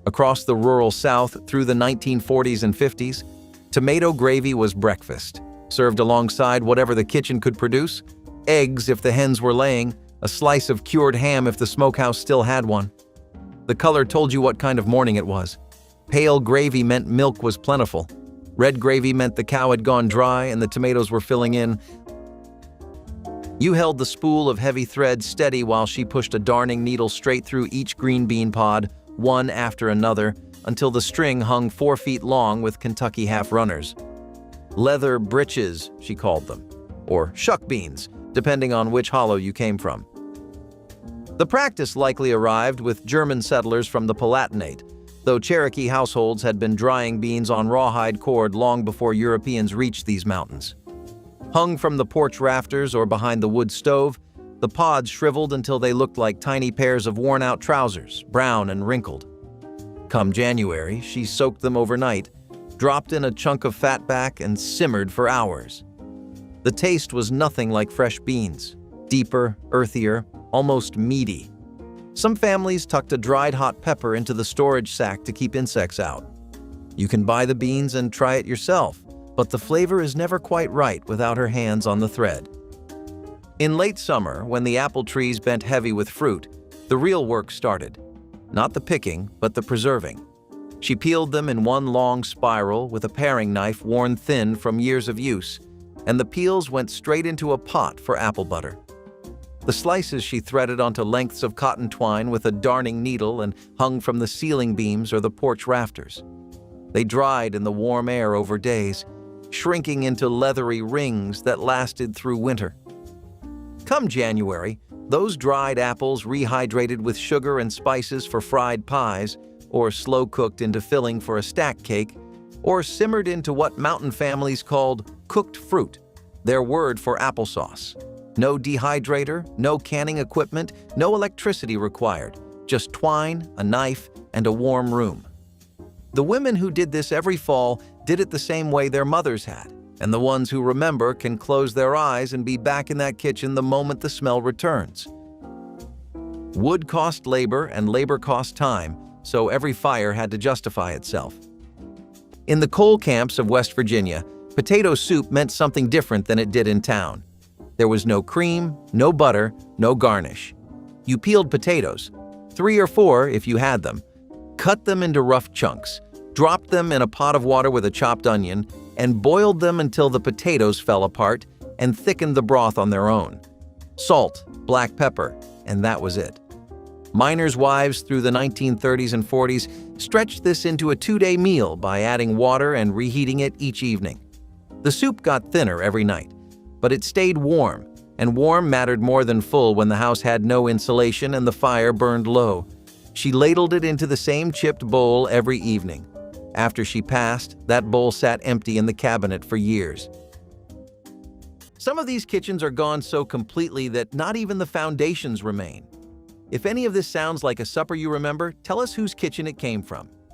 Across the rural South through the 1940s and 50s, tomato gravy was breakfast, served alongside whatever the kitchen could produce: eggs if the hens were laying, a slice of cured ham if the smokehouse still had one. The color told you what kind of morning it was. Pale gravy meant milk was plentiful. Red gravy meant the cow had gone dry and the tomatoes were filling in. You held the spool of heavy thread steady while she pushed a darning needle straight through each green bean pod, one after another, until the string hung 4 feet long with Kentucky half-runners. Leather breeches, she called them, or shuck beans, depending on which hollow you came from. The practice likely arrived with German settlers from the Palatinate, though Cherokee households had been drying beans on rawhide cord long before Europeans reached these mountains. Hung from the porch rafters or behind the wood stove, the pods shriveled until they looked like tiny pairs of worn-out trousers, brown and wrinkled. Come January, she soaked them overnight, dropped in a chunk of fatback, and simmered for hours. The taste was nothing like fresh beans, deeper, earthier, almost meaty. Some families tucked a dried hot pepper into the storage sack to keep insects out. You can buy the beans and try it yourself, but the flavor is never quite right without her hands on the thread. In late summer, when the apple trees bent heavy with fruit, the real work started. Not the picking, but the preserving. She peeled them in one long spiral with a paring knife worn thin from years of use, and the peels went straight into a pot for apple butter. The slices she threaded onto lengths of cotton twine with a darning needle and hung from the ceiling beams or the porch rafters. They dried in the warm air over days, shrinking into leathery rings that lasted through winter. Come January, those dried apples rehydrated with sugar and spices for fried pies, or slow-cooked into filling for a stack cake, or simmered into what mountain families called cooked fruit, their word for applesauce. No dehydrator, no canning equipment, no electricity required, just twine, a knife, and a warm room. The women who did this every fall did it the same way their mothers had, and the ones who remember can close their eyes and be back in that kitchen the moment the smell returns. Wood cost labor and labor cost time, so every fire had to justify itself. In the coal camps of West Virginia, potato soup meant something different than it did in town. There was no cream, no butter, no garnish. You peeled potatoes, 3 or 4 if you had them, cut them into rough chunks, dropped them in a pot of water with a chopped onion, and boiled them until the potatoes fell apart and thickened the broth on their own. Salt, black pepper, and that was it. Miners' wives through the 1930s and 40s stretched this into a 2-day meal by adding water and reheating it each evening. The soup got thinner every night, but it stayed warm, and warm mattered more than full when the house had no insulation and the fire burned low. She ladled it into the same chipped bowl every evening. After she passed, that bowl sat empty in the cabinet for years. Some of these kitchens are gone so completely that not even the foundations remain. If any of this sounds like a supper you remember, tell us whose kitchen it came from.